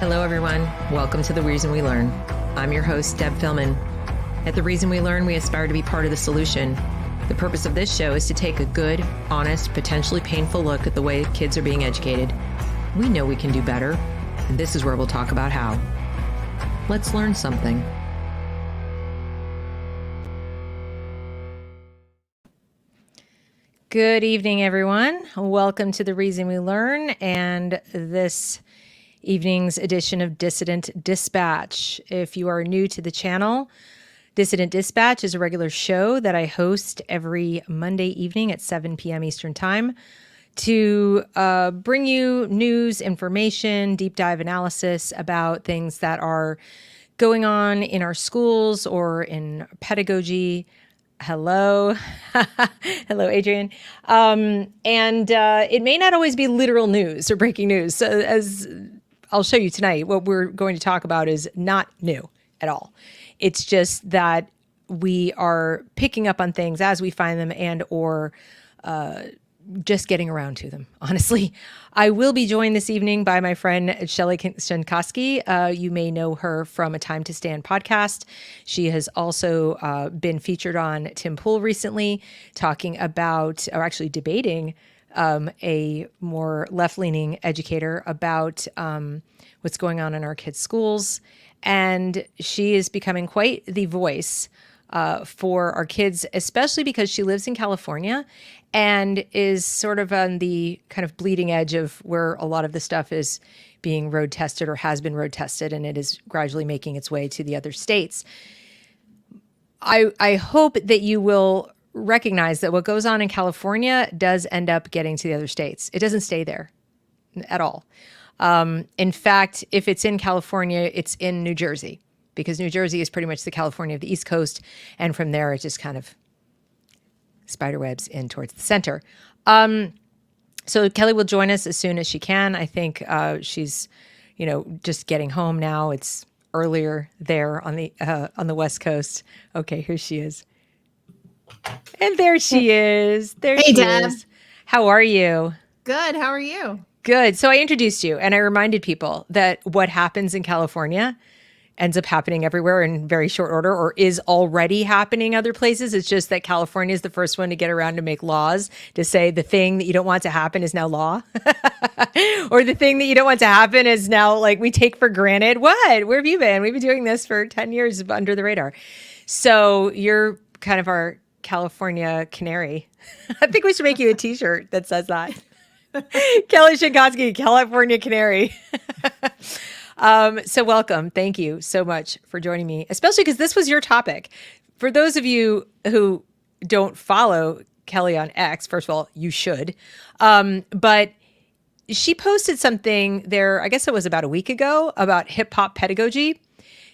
Hello, everyone. Welcome to The Reason We Learn. I'm your host, Deb Philman. At The Reason We Learn, we aspire to be part of the solution. The purpose of this show is to take a good, honest, potentially painful look at the way kids are being educated. We know we can do better, and this is where we'll talk about how. Let's learn something. Good evening, everyone. Welcome to The Reason We Learn and this evening's edition of Dissident Dispatch. If you are new to the channel, Dissident Dispatch is a regular show that I host every Monday evening at 7 p.m. Eastern Time to bring you news, information, deep dive analysis about things that are going on in our schools or in pedagogy. Hello. Hello, Adrian. And it may not always be literal news or breaking news. So as I'll show you tonight, what we're going to talk about is not new at all. It's just that we are picking up on things as we find them and or just getting around to them, honestly. I will be joined this evening by my friend Kelly Schenkoske. You may know her from a Time to Stand podcast. She has also been featured on Tim Pool recently, talking about, or actually debating, a more left-leaning educator about what's going on in our kids' schools. And she is becoming quite the voice for our kids, especially because she lives in California and is sort of on the kind of bleeding edge of where a lot of the stuff is being road tested or has been road tested, and it is gradually making its way to the other states. I hope that you will recognize that what goes on in California does end up getting to the other states. It doesn't stay there at all. In fact, if it's in California, it's in New Jersey, because New Jersey is pretty much the California of the East Coast. And from there, it just kind of spiderwebs in towards the center. So Kelly will join us as soon as she can. I think she's, just getting home now. It's earlier there on the West Coast. Okay, here she is. And there she is. There hey, she Deb. is. How are you? Good. How are you? Good. So I introduced you and I reminded people that what happens in California ends up happening everywhere in very short order, or is already happening other places. It's just that California is the first one to get around to make laws to say the thing that you don't want to happen is now law. Or the thing that you don't want to happen is now, like, we take for granted. What? Where have you been? We've been doing this for 10 years under the radar. So you're kind of our California canary. I think we should make you a t-shirt that says that. Kelly Schenkoske, California canary. So welcome. Thank you so much for joining me, especially because this was your topic. For those of you who don't follow Kelly on X, first of all, you should. But she posted something there, I guess it was about a week ago, about hip hop pedagogy.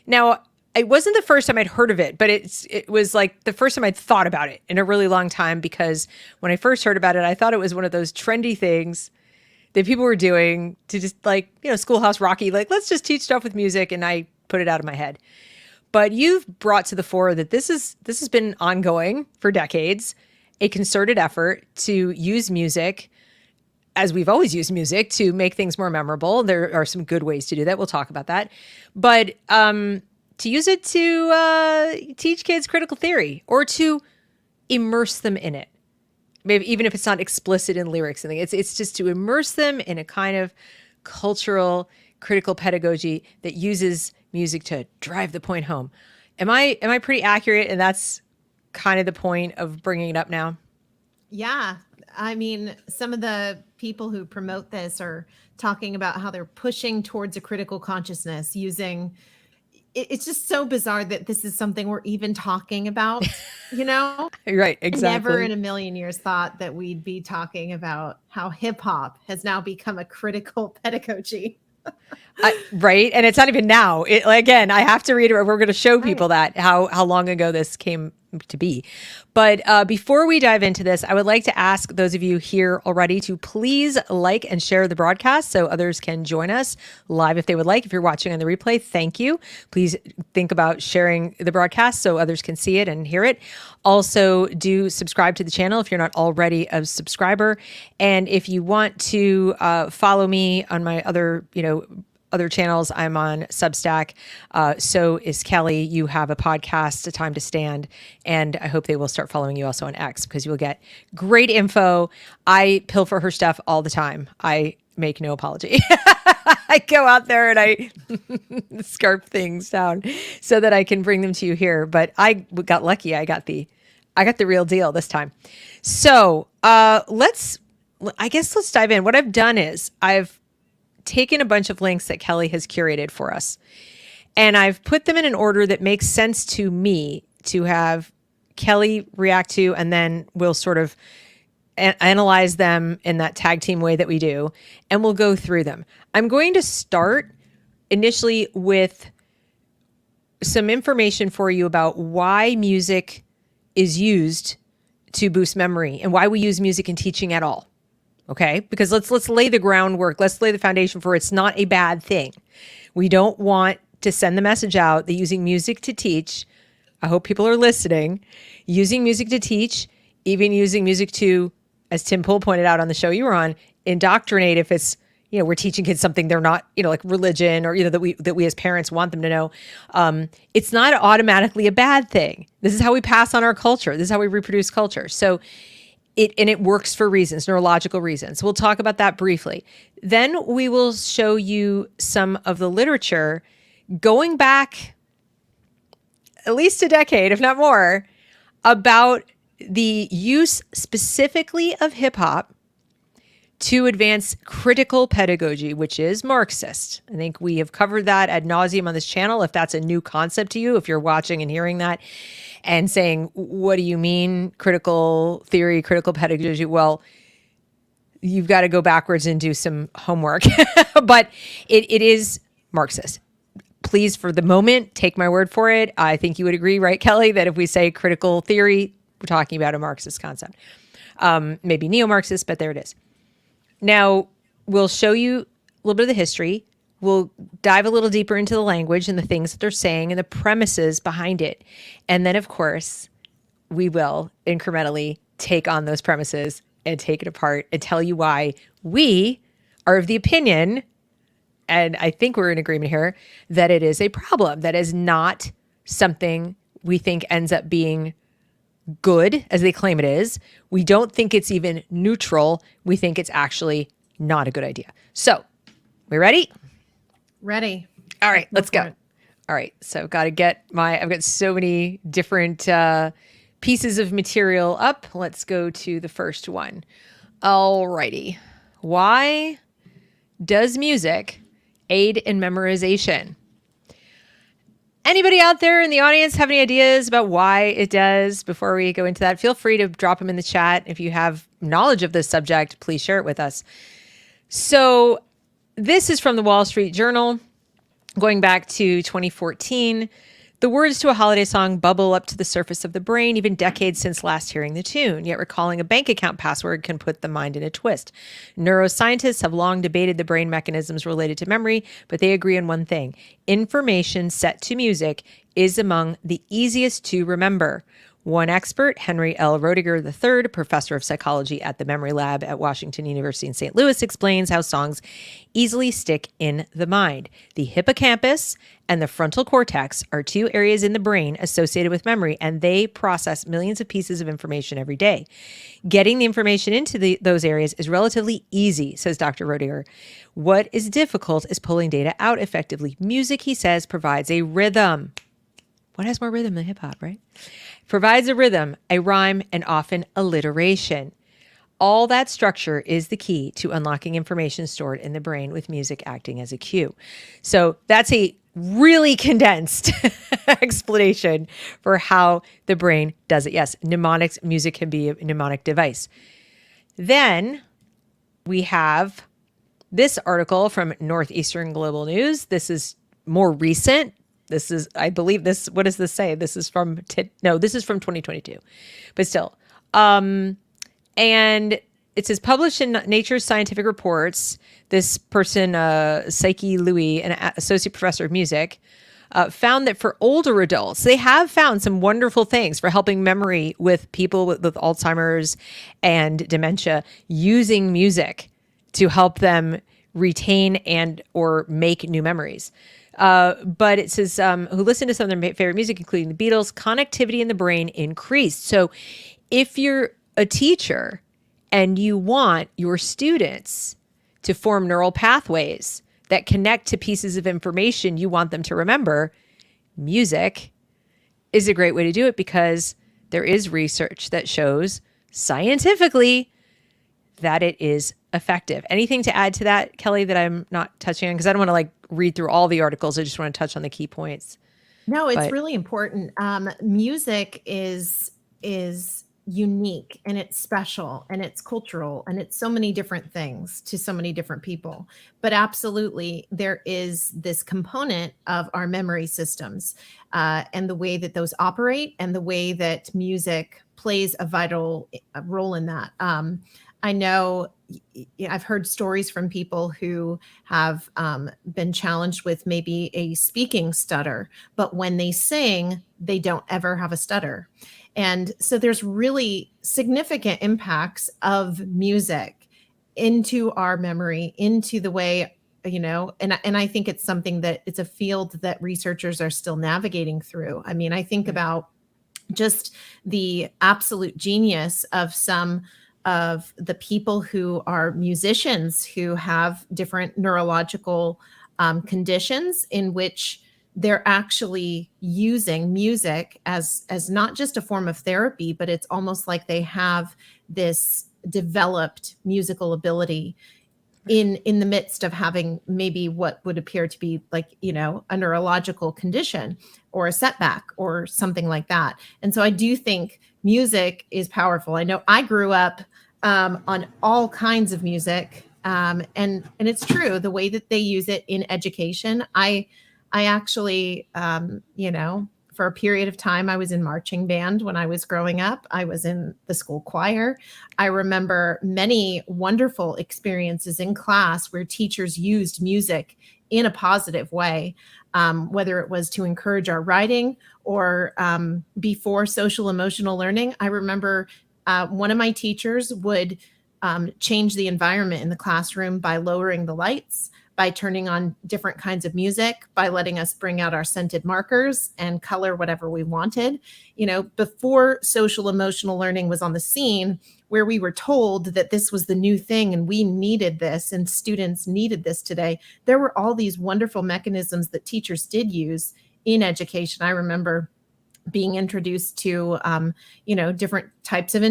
Now, it wasn't the first time I'd heard of it, but it was like the first time I'd thought about it in a really long time, because when I first heard about it, I thought it was one of those trendy things that people were doing to just, like, Schoolhouse Rocky, like, let's just teach stuff with music, and I put it out of my head. But you've brought to the fore that this has been ongoing for decades, a concerted effort to use music, as we've always used music, to make things more memorable. There are some good ways to do that. We'll talk about that. But to use it to teach kids critical theory or to immerse them in it. Maybe even if it's not explicit in lyrics, it's just to immerse them in a kind of cultural critical pedagogy that uses music to drive the point home. Am I pretty accurate? And that's kind of the point of bringing it up now. Yeah. I mean, some of the people who promote this are talking about how they're pushing towards a critical consciousness using. It's just so bizarre that this is something we're even talking about, Right, exactly. I never in a million years thought that we'd be talking about how hip hop has now become a critical pedagogy. Right. And it's not even now. Again, I have to reiterate, we're going to show people that how long ago this came to be. But before we dive into this, I would like to ask those of you here already to please like and share the broadcast so others can join us live if they would like. If you're watching on the replay, thank you. Please think about sharing the broadcast so others can see it and hear it. Also, do subscribe to the channel if you're not already a subscriber. And if you want to follow me on my other, other channels. I'm on Substack. So is Kelly. You have a podcast, A Time to Stand. And I hope they will start following you also on X, because you will get great info. I pilfer her stuff all the time. I make no apology. I go out there and I scarf things down so that I can bring them to you here. But I got lucky. I got the real deal this time. So let's dive in. What I've done is I've taken a bunch of links that Kelly has curated for us, and I've put them in an order that makes sense to me to have Kelly react to, and then we'll sort of analyze them in that tag team way that we do, and we'll go through them. I'm going to start initially with some information for you about why music is used to boost memory and why we use music in teaching at all. Okay? Because let's lay the groundwork. Let's lay the foundation for it's not a bad thing. We don't want to send the message out that using music to teach, I hope people are listening, using music to teach, even using music to, as Tim Pool pointed out on the show you were on, indoctrinate if it's, we're teaching kids something they're not, like religion or, that we as parents want them to know. It's not automatically a bad thing. This is how we pass on our culture. This is how we reproduce culture. So it works for reasons, neurological reasons. We'll talk about that briefly. Then we will show you some of the literature going back at least a decade, if not more, about the use specifically of hip hop to advance critical pedagogy, which is Marxist. I think we have covered that ad nauseum on this channel. If that's a new concept to you, if you're watching and hearing that and saying, what do you mean critical theory, critical pedagogy? Well, you've got to go backwards and do some homework, but it is Marxist. Please, for the moment, take my word for it. I think you would agree, right, Kelly, that if we say critical theory, we're talking about a Marxist concept. Maybe neo-Marxist, but there it is. Now, we'll show you a little bit of the history. We'll dive a little deeper into the language and the things that they're saying and the premises behind it. And then, of course, we will incrementally take on those premises and take it apart and tell you why we are of the opinion, and I think we're in agreement here, that it is a problem, that is not something we think ends up being good as they claim it is. We don't think it's even neutral. We think it's actually not a good idea. So, we ready? Ready. All right, let's go. All right, so I've got so many different pieces of material up. Let's go to the first one. All righty. Why does music aid in memorization? Anybody out there in the audience have any ideas about why it does? Before we go into that, feel free to drop them in the chat. If you have knowledge of this subject, please share it with us. So this is from the Wall Street Journal, going back to 2014. The words to a holiday song bubble up to the surface of the brain even decades since last hearing the tune, yet recalling a bank account password can put the mind in a twist. Neuroscientists have long debated the brain mechanisms related to memory, but they agree on one thing. Information set to music is among the easiest to remember. One expert, Henry L. Roediger III, professor of psychology at the Memory Lab at Washington University in St. Louis, explains how songs easily stick in the mind. The hippocampus and the frontal cortex are two areas in the brain associated with memory, and they process millions of pieces of information every day. Getting the information into those areas is relatively easy, says Dr. Roediger. What is difficult is pulling data out effectively. Music, he says, provides a rhythm. What has more rhythm than hip hop, right? Provides a rhythm, a rhyme, and often alliteration. All that structure is the key to unlocking information stored in the brain, with music acting as a cue. So that's a really condensed explanation for how the brain does it. Yes, mnemonics, music can be a mnemonic device. Then we have this article from Northeastern Global News. This is more recent. This is, I believe this, what does this say? This is from 2022, but still. And it says, published in Nature's Scientific Reports, this person, Psyche Louis, an associate professor of music, found that for older adults, they have found some wonderful things for helping memory with people with Alzheimer's and dementia, using music to help them retain and or make new memories. But it says, who listened to some of their favorite music, including the Beatles, connectivity in the brain increased. So if you're a teacher and you want your students to form neural pathways that connect to pieces of information you want them to remember, music is a great way to do it, because there is research that shows scientifically that it is effective. Anything to add to that, Kelly, that I'm not touching on? Because I don't want to like read through all the articles. I just want to touch on the key points. No, it's But really important. Music is unique, and it's special, and it's cultural, and it's so many different things to so many different people. But absolutely, there is this component of our memory systems, and the way that those operate, and the way that music plays a vital role in that. I know I've heard stories from people who have been challenged with maybe a speaking stutter, but when they sing, they don't ever have a stutter. And so there's really significant impacts of music into our memory, into the way, and I think it's something that it's a field that researchers are still navigating through. I mean, I think about just the absolute genius of some of the people who are musicians who have different neurological conditions in which they're actually using music as not just a form of therapy, but it's almost like they have this developed musical ability in the midst of having maybe what would appear to be like, a neurological condition or a setback or something like that. And so I do think music is powerful. I know I grew up on all kinds of music, and it's true the way that they use it in education. I actually, for a period of time, I was in marching band when I was growing up. I was in the school choir. I remember many wonderful experiences in class where teachers used music in a positive way, whether it was to encourage our writing or before social emotional learning. I remember one of my teachers would change the environment in the classroom by lowering the lights, by turning on different kinds of music, by letting us bring out our scented markers and color whatever we wanted. Before social emotional learning was on the scene, where we were told that this was the new thing and we needed this and students needed this today, there were all these wonderful mechanisms that teachers did use in education. I remember being introduced to, different types of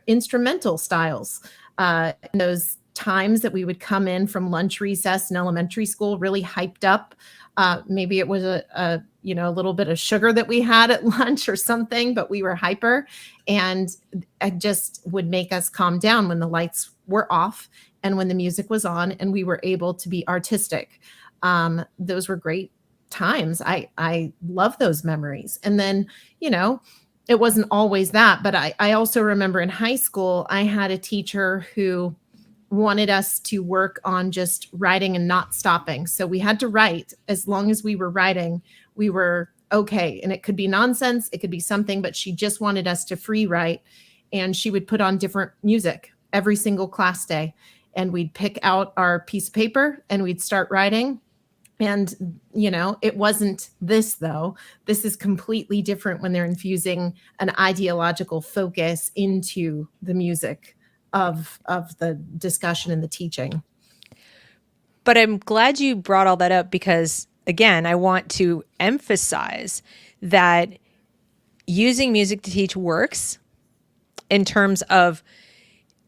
instrumental styles. Those times that we would come in from lunch recess in elementary school, really hyped up. Maybe it was a little bit of sugar that we had at lunch or something, but we were hyper, and it just would make us calm down when the lights were off and when the music was on, and we were able to be artistic. Those were great times. I love those memories. And then, it wasn't always that, but I also remember in high school, I had a teacher who wanted us to work on just writing and not stopping. So we had to write. As long as we were writing, we were okay. And it could be nonsense, it could be something, but she just wanted us to free write. And she would put on different music every single class day. And we'd pick out our piece of paper and we'd start writing. And, it wasn't this, though. This is completely different when they're infusing an ideological focus into the music of the discussion and the teaching. But I'm glad you brought all that up, because, again, I want to emphasize that using music to teach works in terms of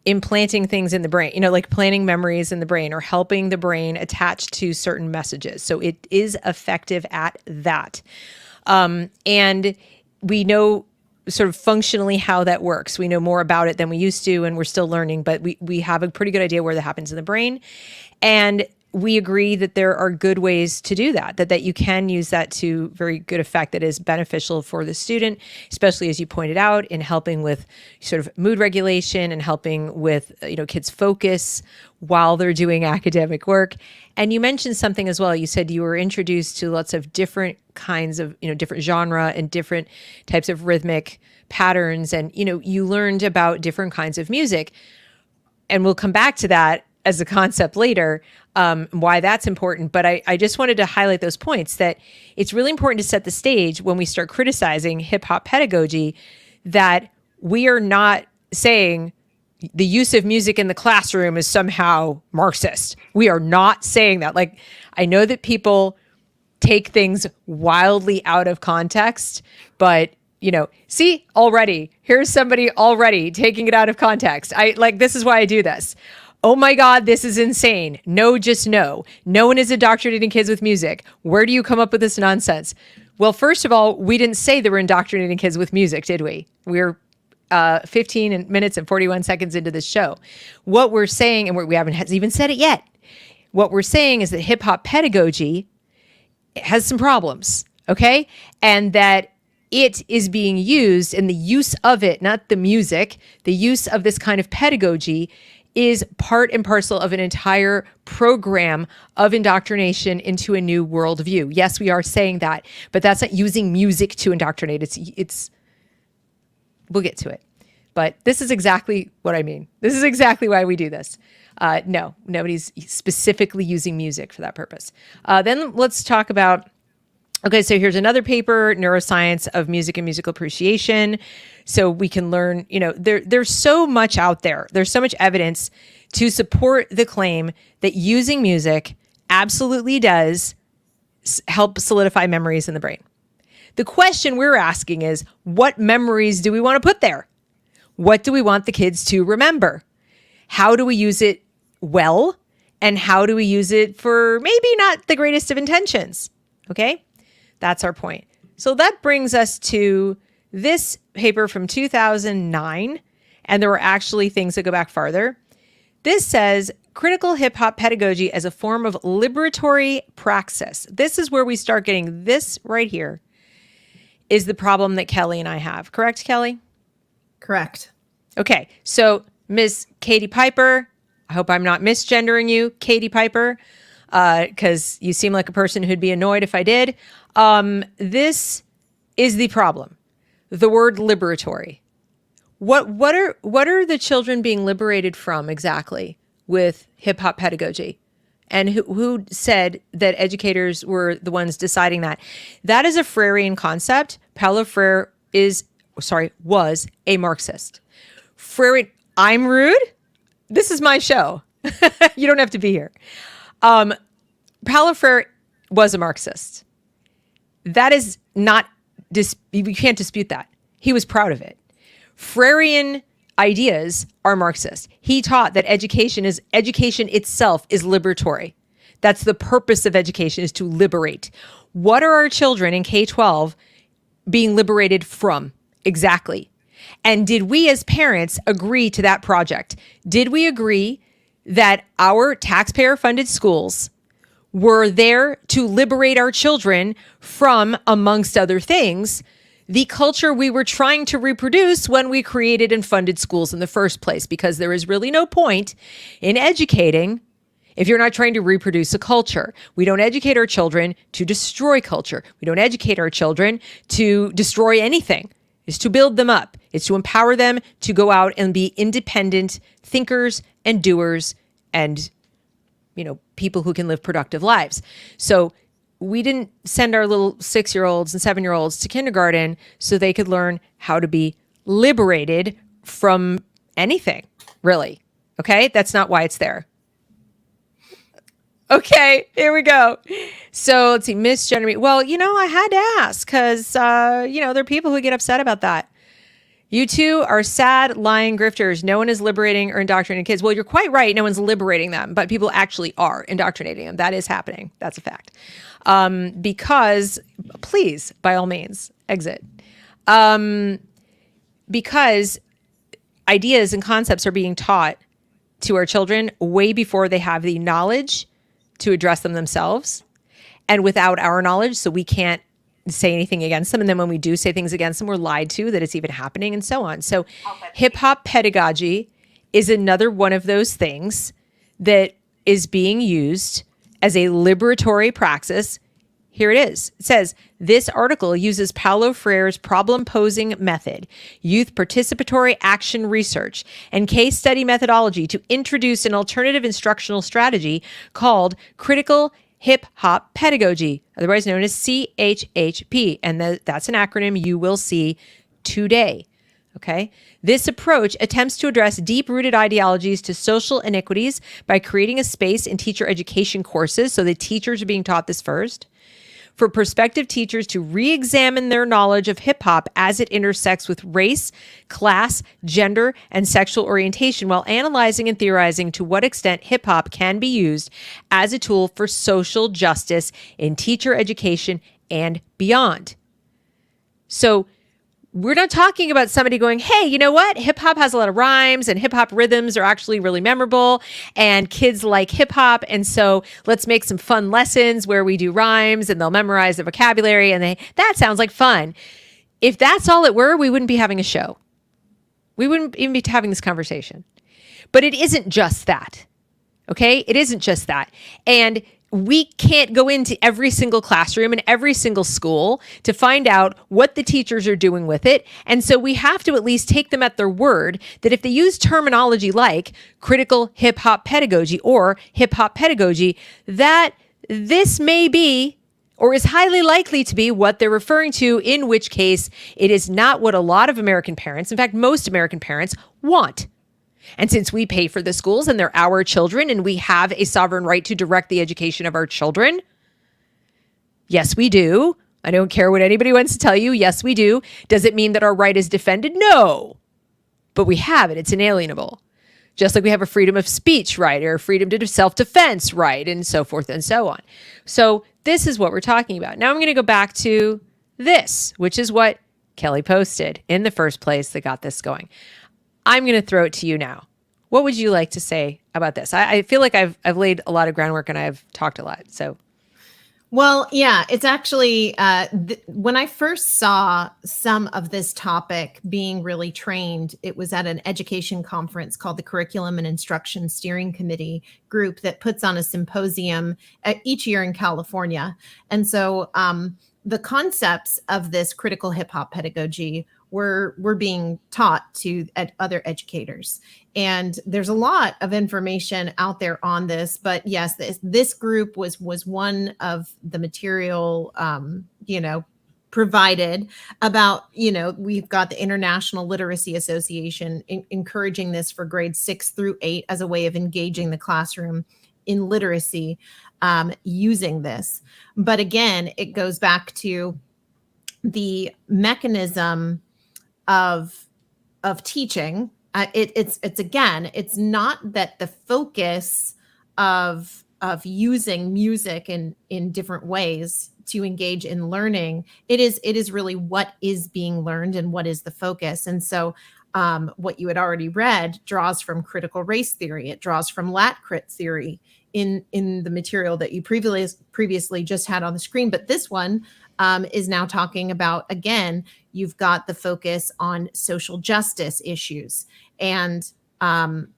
implanting things in the brain, like planting memories in the brain or helping the brain attach to certain messages. So it is effective at that. And we know sort of functionally how that works. We know more about it than we used to, and we're still learning, but we have a pretty good idea where that happens in the brain. And we agree that there are good ways to do that you can use that to very good effect that is beneficial for the student, especially as you pointed out, in helping with sort of mood regulation and helping with, kids focus while they're doing academic work. And you mentioned something as well. You said you were introduced to lots of different kinds of, different genre and different types of rhythmic patterns. And, you learned about different kinds of music. And we'll come back to that. as a concept later, why that's important. But I just wanted to highlight those points, that it's really important to set the stage when we start criticizing hip hop pedagogy, that we are not saying the use of music in the classroom is somehow Marxist. We are not saying that. Like, I know that people take things wildly out of context, but see, already, here's somebody already taking it out of context. This is why I do this. Oh my God, this is insane. No, just no. No one is indoctrinating kids with music. Where do you come up with this nonsense? Well, first of all, we didn't say that we're indoctrinating kids with music, did we? We're 15 minutes and 41 seconds into this show. What we're saying, and we haven't even said it yet, what we're saying is that hip hop pedagogy has some problems, okay? And that it is being used, and the use of it, not the music, the use of this kind of pedagogy is part and parcel of an entire program of indoctrination into a new worldview. Yes, we are saying that, but that's not using music to indoctrinate. It's we'll get to it. But this is exactly what I mean. This is exactly why we do this. No, nobody's specifically using music for that purpose. Then let's talk about, okay, so here's another paper, Neuroscience of Music and Musical Appreciation. So we can learn, there's so much out there. There's so much evidence to support the claim that using music absolutely does help solidify memories in the brain. The question we're asking is, what memories do we want to put there? What do we want the kids to remember? How do we use it well? And how do we use it for maybe not the greatest of intentions? Okay, that's our point. So that brings us to this paper from 2009. And there were actually things that go back farther. This says critical hip hop pedagogy as a form of liberatory praxis. This is where we start getting this right here is the problem that Kelly and I have. Correct, Kelly? Correct. Okay. So Miss Katie Piper, I hope I'm not misgendering you, Katie Piper, because you seem like a person who'd be annoyed if I did. This is the problem. The word liberatory. What are the children being liberated from exactly with hip hop pedagogy? And who said that educators were the ones deciding that? That is a Freirean concept. Paulo Freire was a Marxist. Freire, I'm rude. This is my show. You don't have to be here. Paulo Freire was a Marxist. That is not, you can't dispute that. He was proud of it. Freirean ideas are Marxist. He taught that education itself is liberatory. That's the purpose of education, is to liberate. What are our children in K-12 being liberated from? Exactly. And did we as parents agree to that project? Did we agree that our taxpayer-funded schools were there to liberate our children from, amongst other things, the culture we were trying to reproduce when we created and funded schools in the first place? Because there is really no point in educating if you're not trying to reproduce a culture. We don't educate our children to destroy culture. We don't educate our children to destroy anything. It's to build them up. It's to empower them to go out and be independent thinkers and doers and, people who can live productive lives. So we didn't send our little 6-year-olds and 7-year-olds to kindergarten so they could learn how to be liberated from anything, really. Okay? That's not why it's there. Okay, here we go. So let's see, misgenerate. Well, I had to ask because, there are people who get upset about that. You two are sad, lying grifters. No one is liberating or indoctrinating kids. Well, you're quite right. No one's liberating them, but people actually are indoctrinating them. That is happening. That's a fact. Because, please, by all means, exit. Because ideas and concepts are being taught to our children way before they have the knowledge to address them themselves, and without our knowledge, so we can't say anything against them. And then when we do say things against them, we're lied to that it's even happening, and so on. So hip hop pedagogy is another one of those things that is being used as a liberatory praxis Here it is. It says, this article uses Paulo Freire's problem-posing method, youth participatory action research, and case study methodology to introduce an alternative instructional strategy called critical hip-hop pedagogy, otherwise known as CHHP. And that's an acronym you will see today. Okay. This approach attempts to address deep-rooted ideologies to social inequities by creating a space in teacher education courses, so the teachers are being taught this first, for prospective teachers to re-examine their knowledge of hip-hop as it intersects with race, class, gender, and sexual orientation, while analyzing and theorizing to what extent hip-hop can be used as a tool for social justice in teacher education and beyond. So we're not talking about somebody going, hey, you know what? Hip hop has a lot of rhymes and hip hop rhythms are actually really memorable and kids like hip hop. And so let's make some fun lessons where we do rhymes and they'll memorize the vocabulary and that sounds like fun. If that's all it were, we wouldn't be having a show. We wouldn't even be having this conversation. But it isn't just that. Okay? It isn't just that. And we can't go into every single classroom and every single school to find out what the teachers are doing with it. And so we have to at least take them at their word that if they use terminology like critical hip hop pedagogy or hip hop pedagogy, that this may be or is highly likely to be what they're referring to, in which case it is not what a lot of American parents, in fact, most American parents, want. And since we pay for the schools and they're our children and we have a sovereign right to direct the education of our children, yes, we do. I don't care what anybody wants to tell you. Yes, we do. Does it mean that our right is defended? No. But we have it. It's inalienable. Just like we have a freedom of speech right or a freedom to self-defense right and so forth and so on. So this is what we're talking about. Now I'm going to go back to this, which is what Kelly posted in the first place that got this going. I'm going to throw it to you now. What would you like to say about this? I feel like I've laid a lot of groundwork and I've talked a lot. So, well, yeah, it's actually when I first saw some of this topic being really trained, it was at an education conference called the Curriculum and Instruction Steering Committee group that puts on a symposium each year in California. And so the concepts of this critical hip hop pedagogy were being taught to other educators. And there's a lot of information out there on this, but yes, this group was one of the material, provided about, we've got the International Literacy Association encouraging this for grades 6 through 8 as a way of engaging the classroom in literacy using this. But again, it goes back to the mechanism of teaching. It's not that the focus of using music in different ways to engage in learning. It is really what is being learned and what is the focus. And so what you had already read draws from critical race theory. It draws from lat crit theory in the material that you previously just had on the screen. But this one is now talking about, again, you've got the focus on social justice issues. And so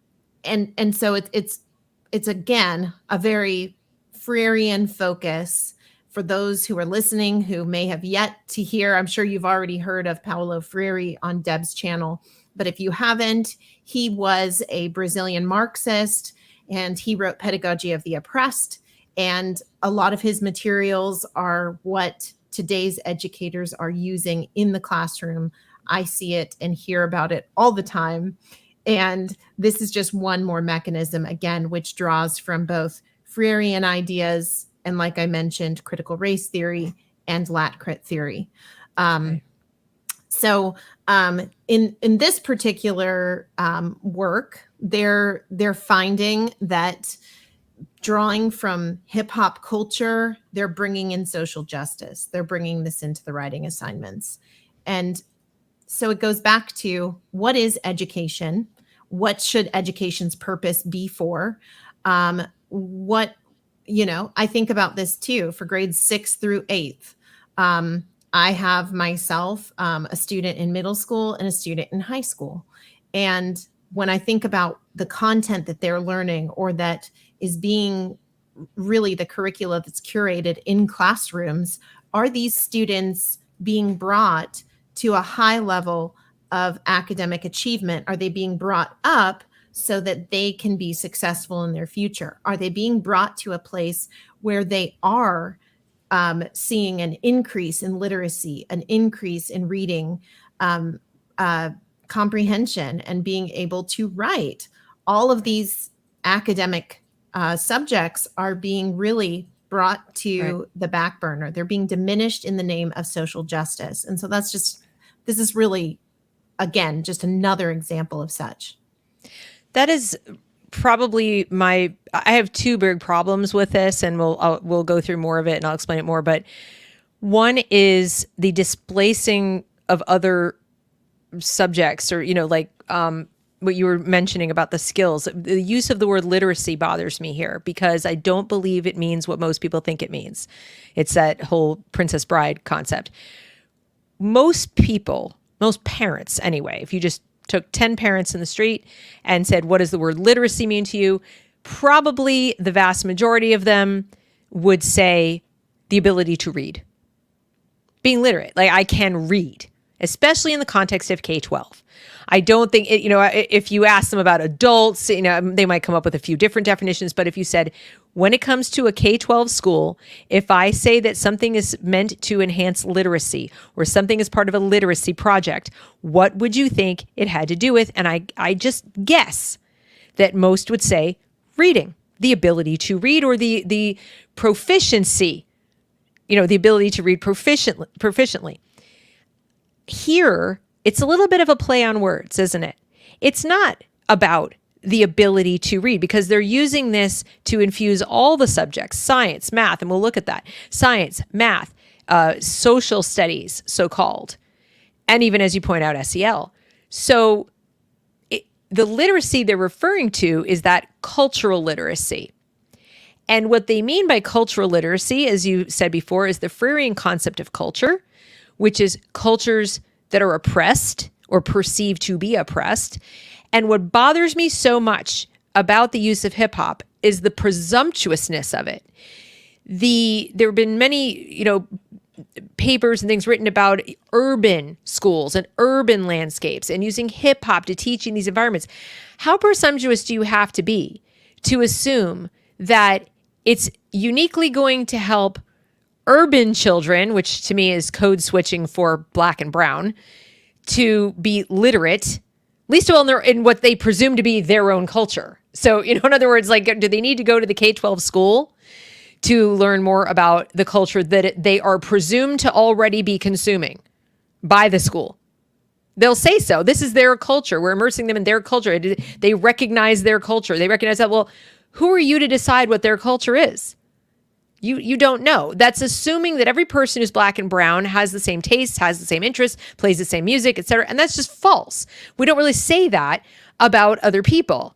it's again, a very Freirean focus for those who are listening, who may have yet to hear. I'm sure you've already heard of Paulo Freire on Deb's channel, but if you haven't, he was a Brazilian Marxist and he wrote Pedagogy of the Oppressed. And a lot of his materials are what today's educators are using in the classroom. I see it and hear about it all the time. And this is just one more mechanism, again, which draws from both Freirean ideas and, like I mentioned, critical race theory and lat crit theory. So in this particular work, they're finding that drawing from hip hop culture, they're bringing in social justice. They're bringing this into the writing assignments. And so it goes back to, what is education? What should education's purpose be for? I think about this too for grades 6 through 8th. I have myself a student in middle school and a student in high school. And when I think about the content that they're learning or that is being really the curricula that's curated in classrooms, are these students being brought to a high level of academic achievement? Are they being brought up so that they can be successful in their future? Are they being brought to a place where they are seeing an increase in literacy, an increase in reading, comprehension, and being able to write? All of these academic subjects are being really brought to the back burner. They're being diminished in the name of social justice. And so this is really, again, just another example of such. That is probably I have two big problems with this, and we'll go through more of it and I'll explain it more. But one is the displacing of other subjects, or, what you were mentioning about the skills. The use of the word literacy bothers me here because I don't believe it means what most people think it means. It's that whole Princess Bride concept. Most people, most parents anyway, if you just took 10 parents in the street and said, what does the word literacy mean to you? Probably the vast majority of them would say the ability to read. Being literate, like I can read, especially in the context of K-12. I don't think it, if you ask them about adults, they might come up with a few different definitions. But if you said, when it comes to a K-12 school, if I say that something is meant to enhance literacy or something is part of a literacy project, what would you think it had to do with? And I just guess that most would say reading, the ability to read, or the proficiency, the ability to read proficiently. Here, it's a little bit of a play on words, isn't it? It's not about the ability to read, because they're using this to infuse all the subjects, science, math, and we'll look at that. Science, math, social studies, so-called, and even, as you point out, SEL. So the literacy they're referring to is that cultural literacy. And what they mean by cultural literacy, as you said before, is the Freirean concept of culture, which is cultures that are oppressed or perceived to be oppressed. And what bothers me so much about the use of hip hop is the presumptuousness of it. There have been many, papers and things written about urban schools and urban landscapes and using hip hop to teach in these environments. How presumptuous do you have to be to assume that it's uniquely going to help urban children, which to me is code switching for black and brown, to be literate, least of all in what they presume to be their own culture? So, in other words, do they need to go to the K-12 school to learn more about the culture that they are presumed to already be consuming by the school? They'll say so. This is their culture. We're immersing them in their culture. They recognize their culture. They recognize that. Well, who are you to decide what their culture is? You don't know. That's assuming that every person who's black and brown has the same tastes, has the same interests, plays the same music, etc. And that's just false. We don't really say that about other people.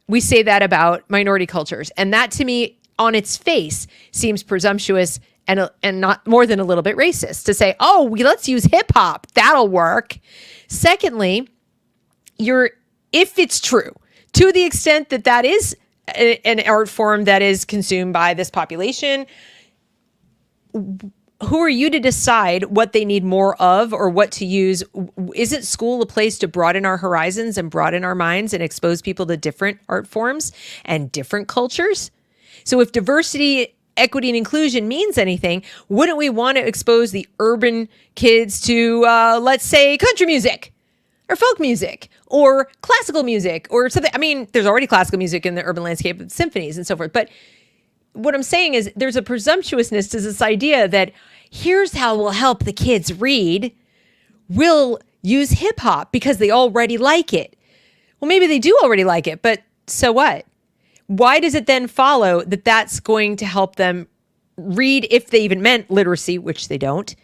We say that about minority cultures. And that, to me, on its face, seems presumptuous and not more than a little bit racist to say, let's use hip hop. That'll work. Secondly, if it's true, to the extent that that is an art form that is consumed by this population, who are you to decide what they need more of or what to use? Isn't school a place to broaden our horizons and broaden our minds and expose people to different art forms and different cultures? So if diversity, equity, and inclusion means anything, wouldn't we want to expose the urban kids to, let's say, country music or folk music or classical music or something? I mean, there's already classical music in the urban landscape with symphonies and so forth. But what I'm saying is there's a presumptuousness to this idea that here's how we'll help the kids read. We'll use hip hop because they already like it. Well, maybe they do already like it, but so what? Why does it then follow that that's going to help them read, if they even meant literacy, which they don't,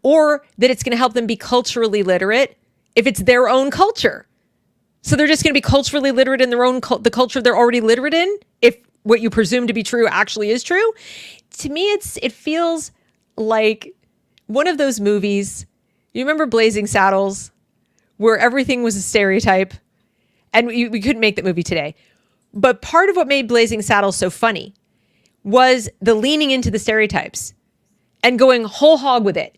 or that it's going to help them be culturally literate if it's their own culture? So they're just going to be culturally literate in their own the culture they're already literate in, if what you presume to be true actually is true. To me, it feels like one of those movies. You remember Blazing Saddles, where everything was a stereotype, and we couldn't make that movie today. But part of what made Blazing Saddles so funny was the leaning into the stereotypes and going whole hog with it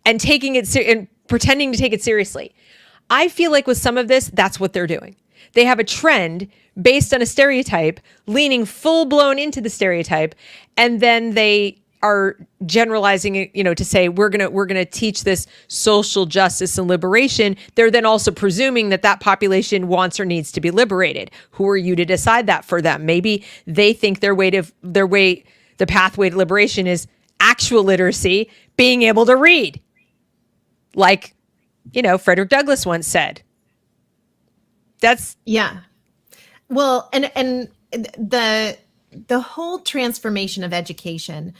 and taking it and pretending to take it seriously. I feel like with some of this, that's what they're doing. They have a trend based on a stereotype, leaning full blown into the stereotype, and then they are generalizing it, to say we're gonna teach this social justice and liberation. They're then also presuming that population wants or needs to be liberated. Who are you to decide that for them? Maybe they think the pathway to liberation is actual literacy, being able to read, like Frederick Douglass once said. That's yeah. Well, and the whole transformation of education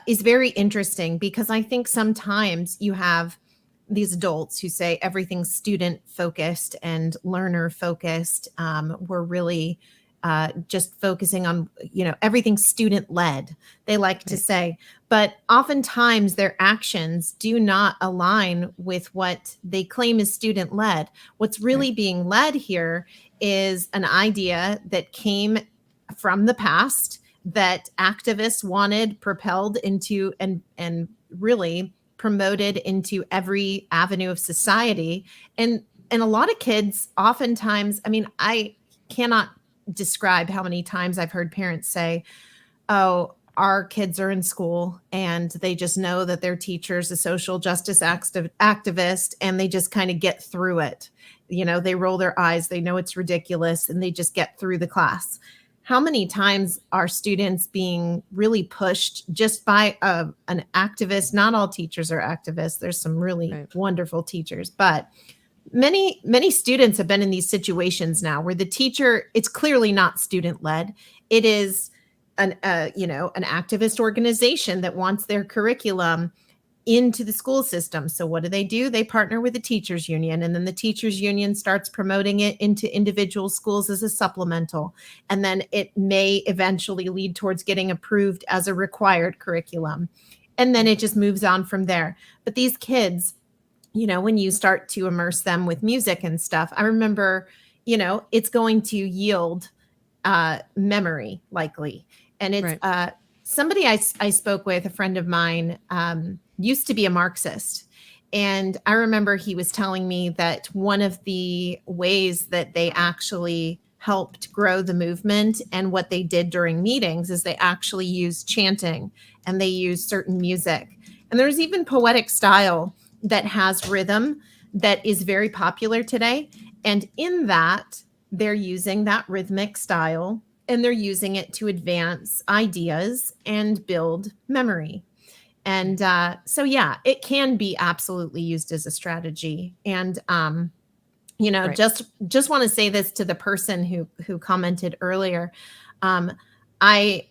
is very interesting, because I think sometimes you have these adults who say everything's student focused and learner focused. We're really just focusing on, everything's student led, they like to say, but oftentimes their actions do not align with what they claim is student led. What's really being led here is an idea that came from the past that activists wanted propelled into and really promoted into every avenue of society. And a lot of kids oftentimes, I cannot describe how many times I've heard parents say, oh, our kids are in school and they just know that their teacher's a social justice activist, and they just kind of get through it. They roll their eyes, they know it's ridiculous, and they just get through the class. How many times are students being really pushed just by an activist? Not all teachers are activists. There's some really wonderful teachers, but many students have been in these situations now where the teacher, it's clearly not student led. It is an activist organization that wants their curriculum into the school system. So what do? They partner with the teachers union, and then the teachers union starts promoting it into individual schools as a supplemental. And then it may eventually lead towards getting approved as a required curriculum. And then it just moves on from there. But these kids, when you start to immerse them with music and stuff, I remember, it's going to yield memory likely. And it's somebody I spoke with, a friend of mine, used to be a Marxist. And I remember he was telling me that one of the ways that they actually helped grow the movement and what they did during meetings is they actually used chanting, and they used certain music. And there's even poetic style that has rhythm that is very popular today. And in that, they're using that rhythmic style, and they're using it to advance ideas and build memory. And so, yeah, it can be absolutely used as a strategy. And, just want to say this to the person who commented earlier. I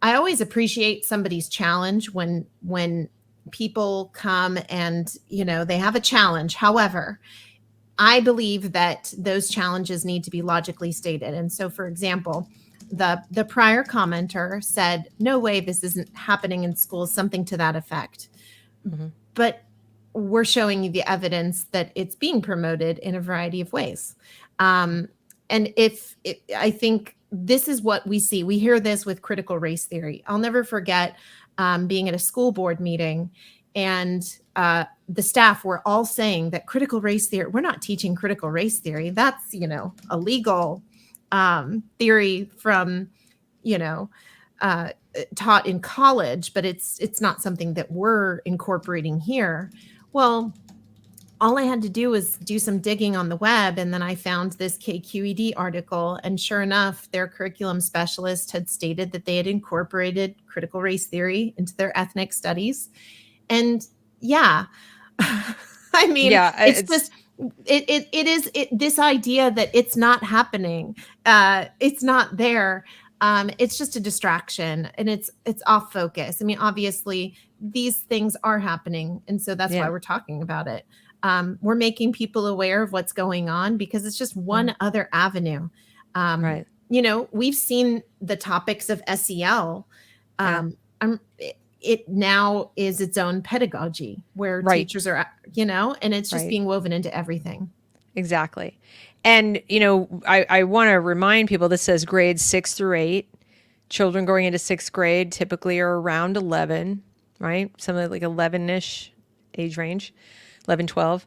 always appreciate somebody's challenge when people come and, they have a challenge. However, I believe that those challenges need to be logically stated. And so, for example, the prior commenter said, no way, this isn't happening in schools, something to that effect. Mm-hmm. But we're showing you the evidence that it's being promoted in a variety of ways. And I think this is what we see. We hear this with critical race theory. I'll never forget being at a school board meeting, and the staff were all saying that critical race theory, we're not teaching critical race theory. That's, a legal theory from, taught in college, but it's not something that we're incorporating here. Well, all I had to do was do some digging on the web, and then I found this KQED article, and sure enough, their curriculum specialist had stated that they had incorporated critical race theory into their ethnic studies. And yeah, it's just this idea that it's not happening. It's not there. It's just a distraction, and it's off focus. Obviously these things are happening. And so that's why we're talking about it. We're making people aware of what's going on because it's just one other avenue. We've seen the topics of SEL. It now is its own pedagogy where teachers are, and it's just being woven into everything. Exactly. And, I want to remind people, this says grades 6 through 8. children going into 6th grade typically are around 11, right? Something like 11-ish age range, 11, 12.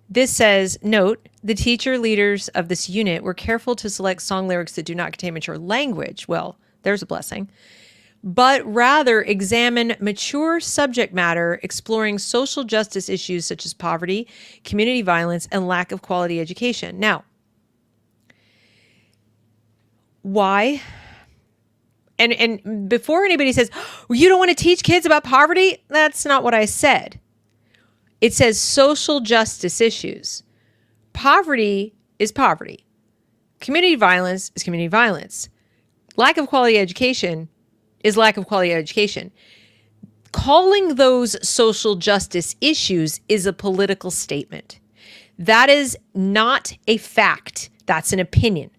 This says, note, the teacher leaders of this unit were careful to select song lyrics that do not contain mature language. Well, there's a blessing. But rather examine mature subject matter, exploring social justice issues such as poverty, community violence, and lack of quality education. Now, why? And before anybody says, well, you don't want to teach kids about poverty, that's not what I said. It says social justice issues. Poverty is poverty. Community violence is community violence. Lack of quality education is lack of quality education. Calling those social justice issues is a political statement. That is not a fact. That's an opinion.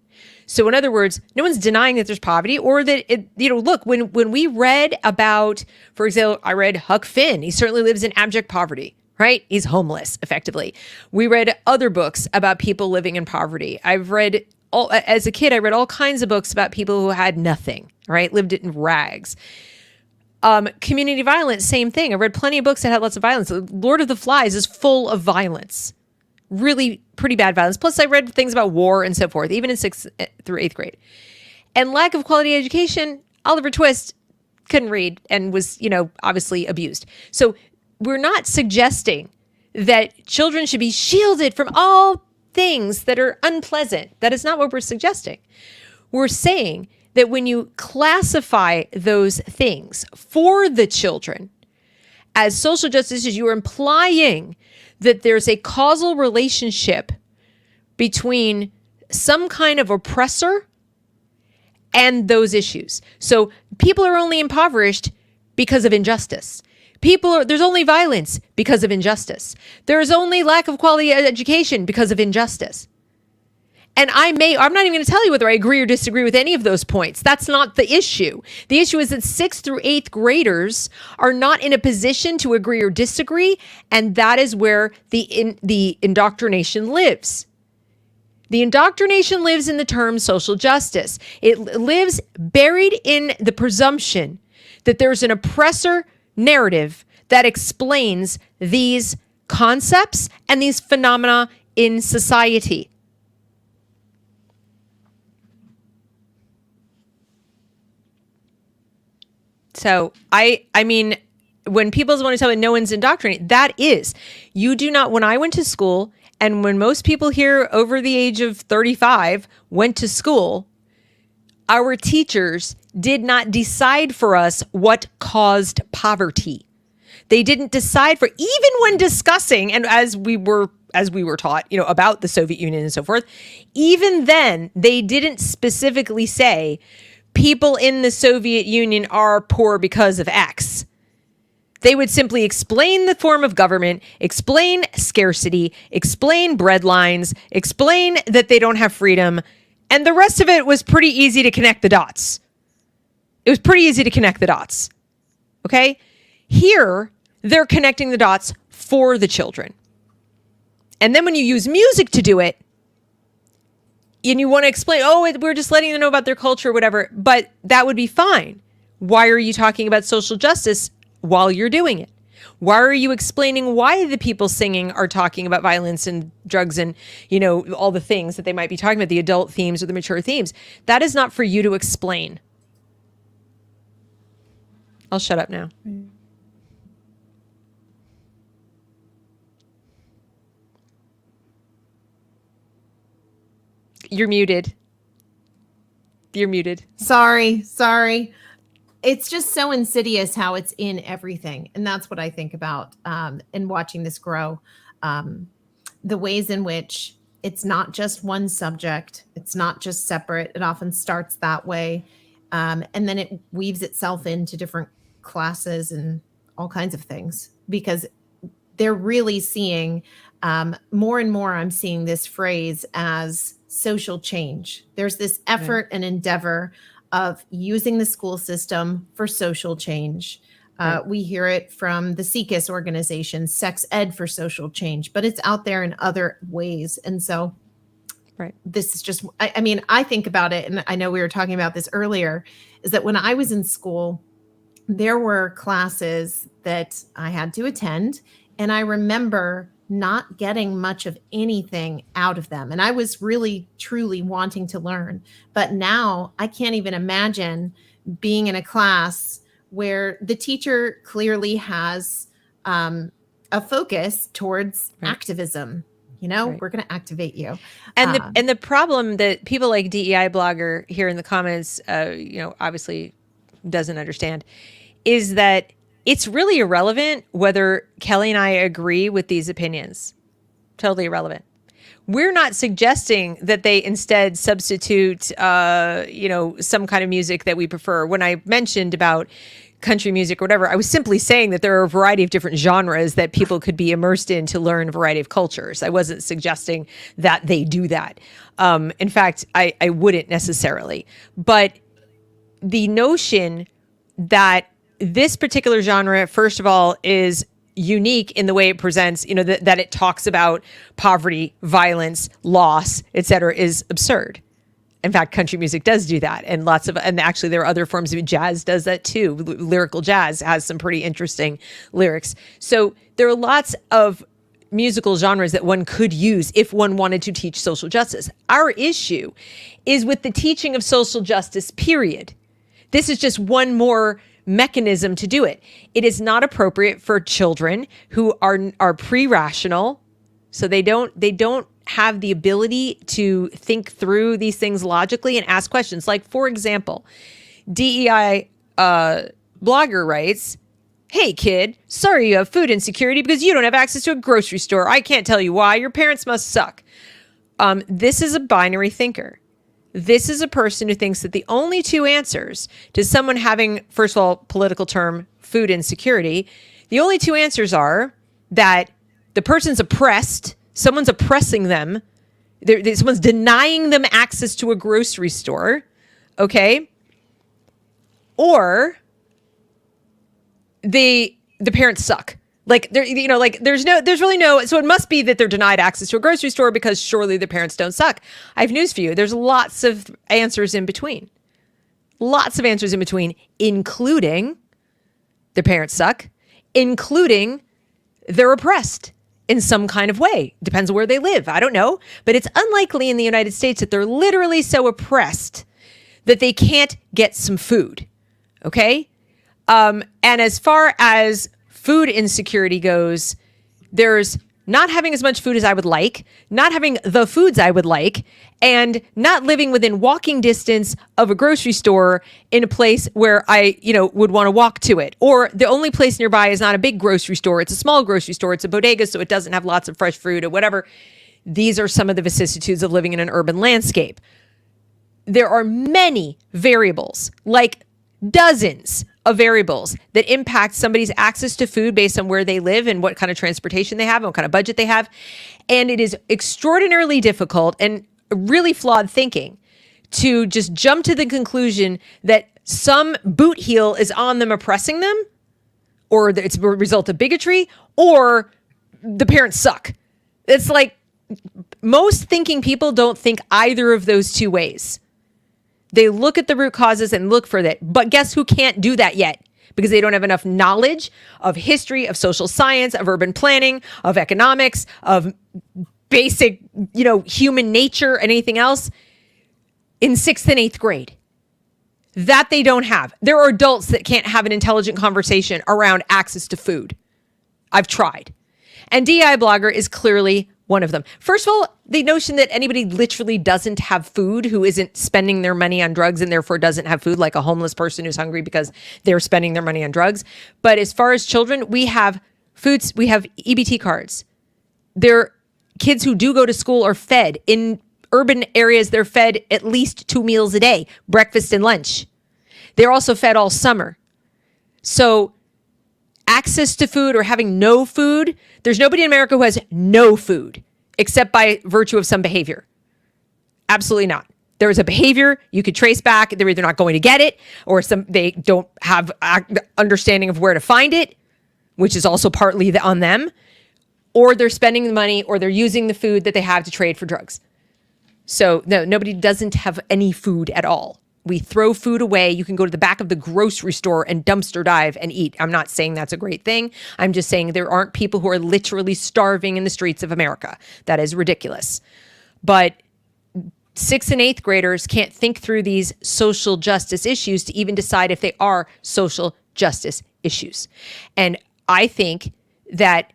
So in other words, no one's denying that there's poverty or that, look, when we read about, for example, I read Huck Finn. He certainly lives in abject poverty, right? He's homeless, effectively. We read other books about people living in poverty. As a kid, I read all kinds of books about people who had nothing, right? Lived in rags. Community violence, same thing. I read plenty of books that had lots of violence. Lord of the Flies is full of violence. Really pretty bad violence. Plus, I read things about war and so forth, even in 6th through 8th grade. And lack of quality education, Oliver Twist couldn't read and was, obviously abused. So we're not suggesting that children should be shielded from all things that are unpleasant. That is not what we're suggesting. We're saying that when you classify those things for the children as social justice issues, you are implying that there's a causal relationship between some kind of oppressor and those issues. So people are only impoverished because of injustice. There's only violence because of injustice. There's only lack of quality education because of injustice. And I'm not even going to tell you whether I agree or disagree with any of those points. That's not the issue. The issue is that 6th through 8th graders are not in a position to agree or disagree. And that is where the indoctrination lives. The indoctrination lives in the term social justice. It lives buried in the presumption that there's an oppressor narrative that explains these concepts and these phenomena in society. So I mean, when people want to tell me no one's indoctrinated, that is, you do not, when I went to school and when most people here over the age of 35 went to school, our teachers did not decide for us what caused poverty. They didn't decide even when discussing, and as we were taught, about the Soviet Union and so forth, even then they didn't specifically say people in the Soviet Union are poor because of X. They would simply explain the form of government, explain scarcity, explain breadlines, explain that they don't have freedom, and the rest of it was pretty easy to connect the dots. It was pretty easy to connect the dots. Okay? Here, they're connecting the dots for the children. And then when you use music to do it, and you want to explain, we're just letting them know about their culture or whatever, but that would be fine. Why are you talking about social justice while you're doing it? Why are you explaining why the people singing are talking about violence and drugs and, all the things that they might be talking about, the adult themes or the mature themes? That is not for you to explain. I'll shut up now. You're muted. You're muted. Sorry. It's just so insidious how it's in everything. And that's what I think about in watching this grow. The ways in which it's not just one subject. It's not just separate. It often starts that way. And then it weaves itself into different classes and all kinds of things because they're really seeing more and more. I'm seeing this phrase as social change. There's this effort and endeavor of using the school system for social change. We hear it from the SECUS organization, Sex Ed for Social Change, but it's out there in other ways. And so Right. this is just, I mean, I think about it, and I know we were talking about this earlier, is that when I was in school, there were classes that I had to attend, and I remember not getting much of anything out of them. And I was really, truly wanting to learn. But now I can't even imagine being in a class where the teacher clearly has a focus towards activism. You know, we're going to activate you. And the problem that people like DEI blogger here in the comments, obviously doesn't understand, is that it's really irrelevant whether Kelly and I agree with these opinions. Totally irrelevant. We're not suggesting that they instead substitute, some kind of music that we prefer. When I mentioned about country music or whatever, I was simply saying that there are a variety of different genres that people could be immersed in to learn a variety of cultures. I wasn't suggesting that they do that. In fact, I wouldn't necessarily. But the notion that this particular genre, first of all, is unique in the way it presents, that it talks about poverty, violence, loss, etc., is absurd. In fact, country music does do that. And actually there are other forms of jazz does that too. Lyrical jazz has some pretty interesting lyrics. So there are lots of musical genres that one could use if one wanted to teach social justice. Our issue is with the teaching of social justice, period. This is just one more mechanism to do it. It is not appropriate for children who are pre-rational, so they don't have the ability to think through these things logically and ask questions. Like, for example, DEI blogger writes, "Hey kid, sorry you have food insecurity because you don't have access to a grocery store. I can't tell you why. Your parents must suck." This is a binary thinker. This is a person who thinks that the only two answers to someone having, first of all, political term, food insecurity, the only two answers are that the person's oppressed, someone's oppressing them, someone's denying them access to a grocery store, okay? Or the parents suck. Like there's really no, so it must be that they're denied access to a grocery store because surely the parents don't suck. I have news for you. There's lots of answers in between. Lots of answers in between, including the parents suck, including they're oppressed in some kind of way. Depends on where they live. I don't know. But it's unlikely in the United States that they're literally so oppressed that they can't get some food. Okay? And as far as food insecurity goes, there's not having as much food as I would like, not having the foods I would like, and not living within walking distance of a grocery store in a place where I, would want to walk to it. Or the only place nearby is not a big grocery store. It's a small grocery store. It's a bodega, so it doesn't have lots of fresh fruit or whatever. These are some of the vicissitudes of living in an urban landscape. There are many variables, like dozens of variables that impact somebody's access to food based on where they live and what kind of transportation they have and what kind of budget they have. And it is extraordinarily difficult and really flawed thinking to just jump to the conclusion that some boot heel is on them oppressing them, or that it's a result of bigotry, or the parents suck. It's like most thinking people don't think either of those two ways. They look at the root causes and look for that. But guess who can't do that yet? Because they don't have enough knowledge of history, of social science, of urban planning, of economics, of basic, human nature, and anything else in 6th and 8th grade. That they don't have. There are adults that can't have an intelligent conversation around access to food. I've tried. And DI Blogger is clearly one of them. First of all, the notion that anybody literally doesn't have food, who isn't spending their money on drugs and therefore doesn't have food, like a homeless person who's hungry because they're spending their money on drugs. But as far as children, we have foods, we have EBT cards. There, kids who do go to school are fed. In urban areas, they're fed at least 2 meals a day, breakfast and lunch. They're also fed all summer. So access to food or having no food, there's nobody in America who has no food except by virtue of some behavior. Absolutely not. There is a behavior you could trace back. They're either not going to get it, or they don't have understanding of where to find it, which is also partly on them, or they're spending the money, or they're using the food that they have to trade for drugs. So no, nobody doesn't have any food at all. We throw food away. You can go to the back of the grocery store and dumpster dive and eat. I'm not saying that's a great thing. I'm just saying there aren't people who are literally starving in the streets of America. That is ridiculous. But 6th and 8th graders can't think through these social justice issues to even decide if they are social justice issues. And I think that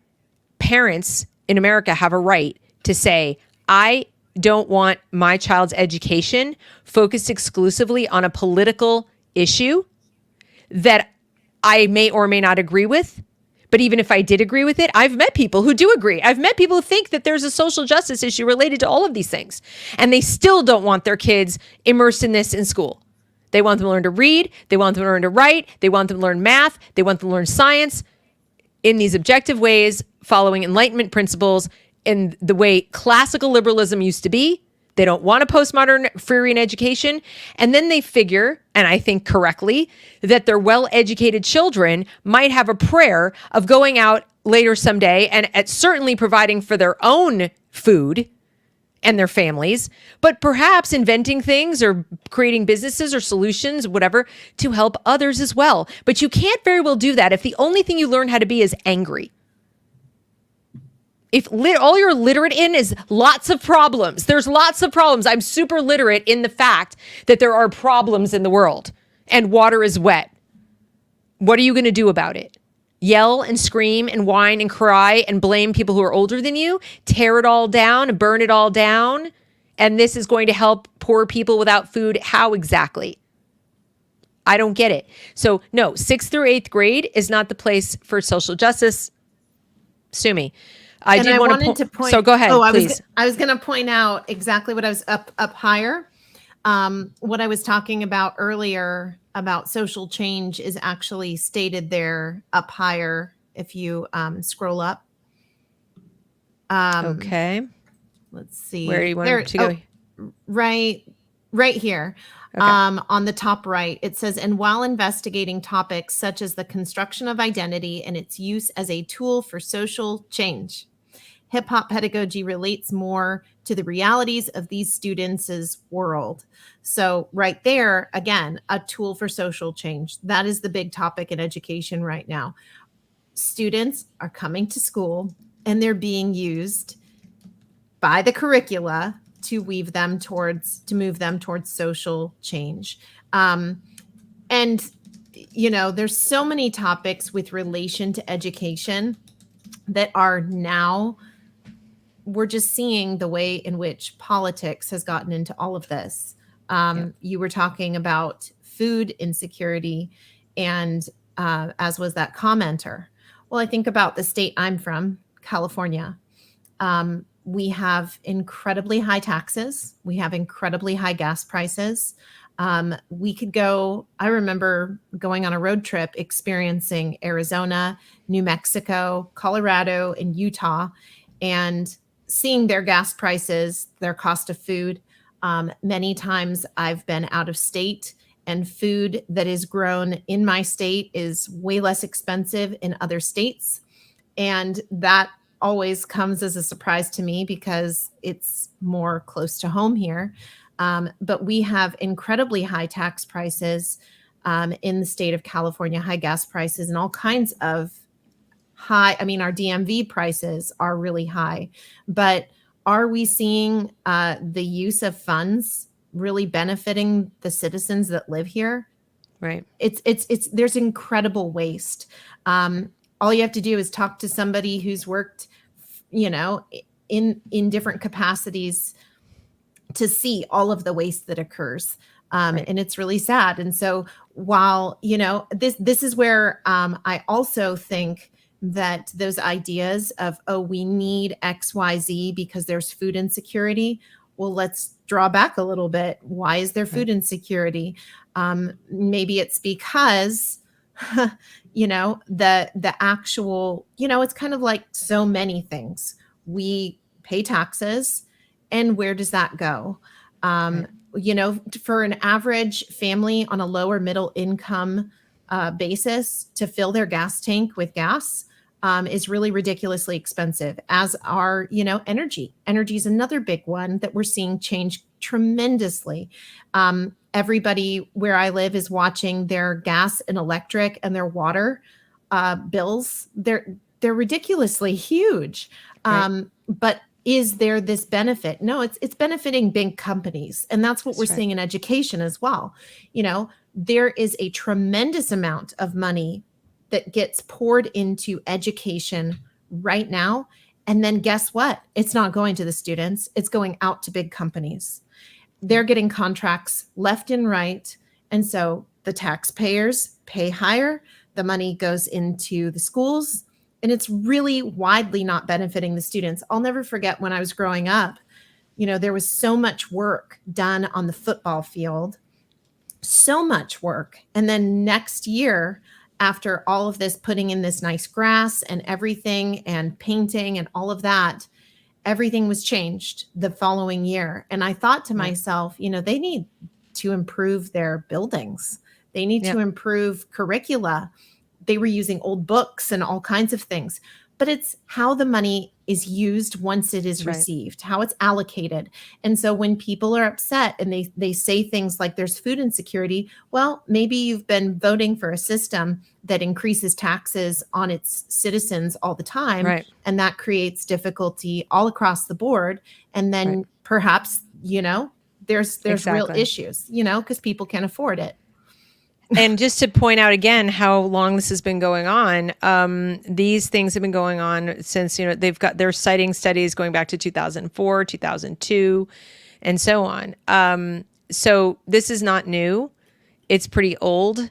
parents in America have a right to say, I don't want my child's education focused exclusively on a political issue that I may or may not agree with. But even if I did agree with it, I've met people who do agree. I've met people who think that there's a social justice issue related to all of these things. And they still don't want their kids immersed in this in school. They want them to learn to read. They want them to learn to write. They want them to learn math. They want them to learn science in these objective ways, following Enlightenment principles in the way classical liberalism used to be. They don't want a postmodern free education. And then they figure, and I think correctly, that their well-educated children might have a prayer of going out later someday and at certainly providing for their own food and their families, but perhaps inventing things or creating businesses or solutions, whatever, to help others as well. But you can't very well do that if the only thing you learn how to be is angry. If all you're literate in is lots of problems, there's lots of problems. I'm super literate in the fact that there are problems in the world and water is wet. What are you going to do about it? Yell and scream and whine and cry and blame people who are older than you, tear it all down and burn it all down. And this is going to help poor people without food. How exactly? I don't get it. So no, 6th through 8th grade is not the place for social justice. Sue me. I wanted to point. So go ahead, please. I was going to point out exactly what I was up higher. What I was talking about earlier about social change is actually stated there up higher. If you scroll up. Okay. Let's see. Where do you want to go? Right here. Okay. On the top right, it says, and while investigating topics such as the construction of identity and its use as a tool for social change, hip-hop pedagogy relates more to the realities of these students' world. So right there, again, a tool for social change. That is the big topic in education right now. Students are coming to school and they're being used by the curricula to move them towards social change. And, there's so many topics with relation to education that are now, we're just seeing the way in which politics has gotten into all of this. You were talking about food insecurity and as was that commenter. Well, I think about the state I'm from, California. We have incredibly high taxes. We have incredibly high gas prices. I remember going on a road trip experiencing Arizona, New Mexico, Colorado, and Utah, and seeing their gas prices, their cost of food. Many times I've been out of state, and food that is grown in my state is way less expensive in other states. And that always comes as a surprise to me because it's more close to home here. But we have incredibly high tax prices in the state of California, high gas prices, and all kinds of high. I mean, our DMV prices are really high, but are we seeing the use of funds really benefiting the citizens that live here? Right. There's incredible waste. All you have to do is talk to somebody who's worked, in different capacities to see all of the waste that occurs. Right. And it's really sad. And so while, this is where I also think that those ideas of, we need X, Y, Z because there's food insecurity. Well, let's draw back a little bit. Why is there food insecurity? Maybe it's because the actual, it's kind of like so many things. We pay taxes, and where does that go? For an average family on a lower middle income basis to fill their gas tank with gas, is really ridiculously expensive, as are, energy. Energy is another big one that we're seeing change tremendously. Everybody where I live is watching their gas and electric and their water bills. They're ridiculously huge. Right. But is there this benefit? No, it's benefiting big companies. And that's what we're seeing in education as well. There is a tremendous amount of money that gets poured into education right now. And then guess what? It's not going to the students. It's going out to big companies. They're getting contracts left and right. And so the taxpayers pay higher. The money goes into the schools. And it's really widely not benefiting the students. I'll never forget when I was growing up, there was so much work done on the football field, so much work. And then next year, after all of this, putting in this nice grass and everything and painting and all of that, everything was changed the following year. And I thought to myself, they need to improve their buildings. They need to improve curricula. They were using old books and all kinds of things, but it's how the money is used once it is received, how it's allocated. And so when people are upset and they say things like there's food insecurity, well, maybe you've been voting for a system that increases taxes on its citizens all the time. And that creates difficulty all across the board. And then perhaps, there's real issues, because people can't afford it. And just to point out again how long this has been going on, these things have been going on since, they're citing studies going back to 2004, 2002, and so on. So this is not new. It's pretty old.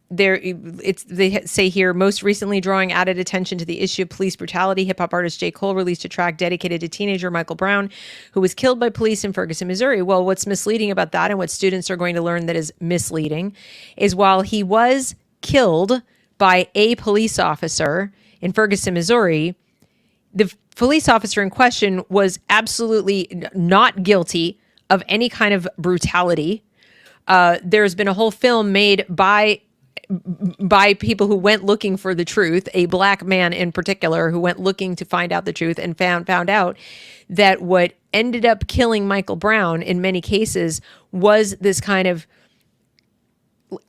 They say here, most recently drawing added attention to the issue of police brutality, hip hop artist J. Cole released a track dedicated to teenager Michael Brown, who was killed by police in Ferguson, Missouri. Well, what's misleading about that, and what students are going to learn that is misleading, is while he was killed by a police officer in Ferguson, Missouri, the police officer in question was absolutely not guilty of any kind of brutality. There's been a whole film made by people who went looking for the truth, a black man in particular who went looking to find out the truth and found out that what ended up killing Michael Brown in many cases was this kind of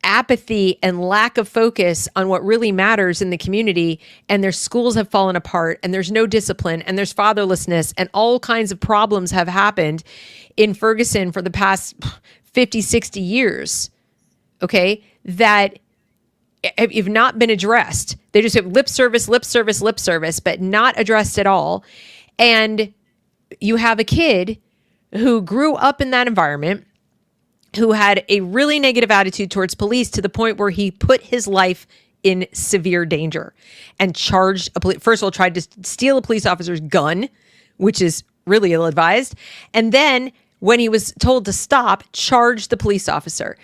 apathy and lack of focus on what really matters in the community. And their schools have fallen apart, and there's no discipline, and there's fatherlessness, and all kinds of problems have happened in Ferguson for the past 50, 60 years. Okay, that have not been addressed. They just have lip service, but not addressed at all. And you have a kid who grew up in that environment, who had a really negative attitude towards police to the point where he put his life in severe danger and charged first of all, tried to steal a police officer's gun, which is really ill-advised. And then when he was told to stop, charged the police officer.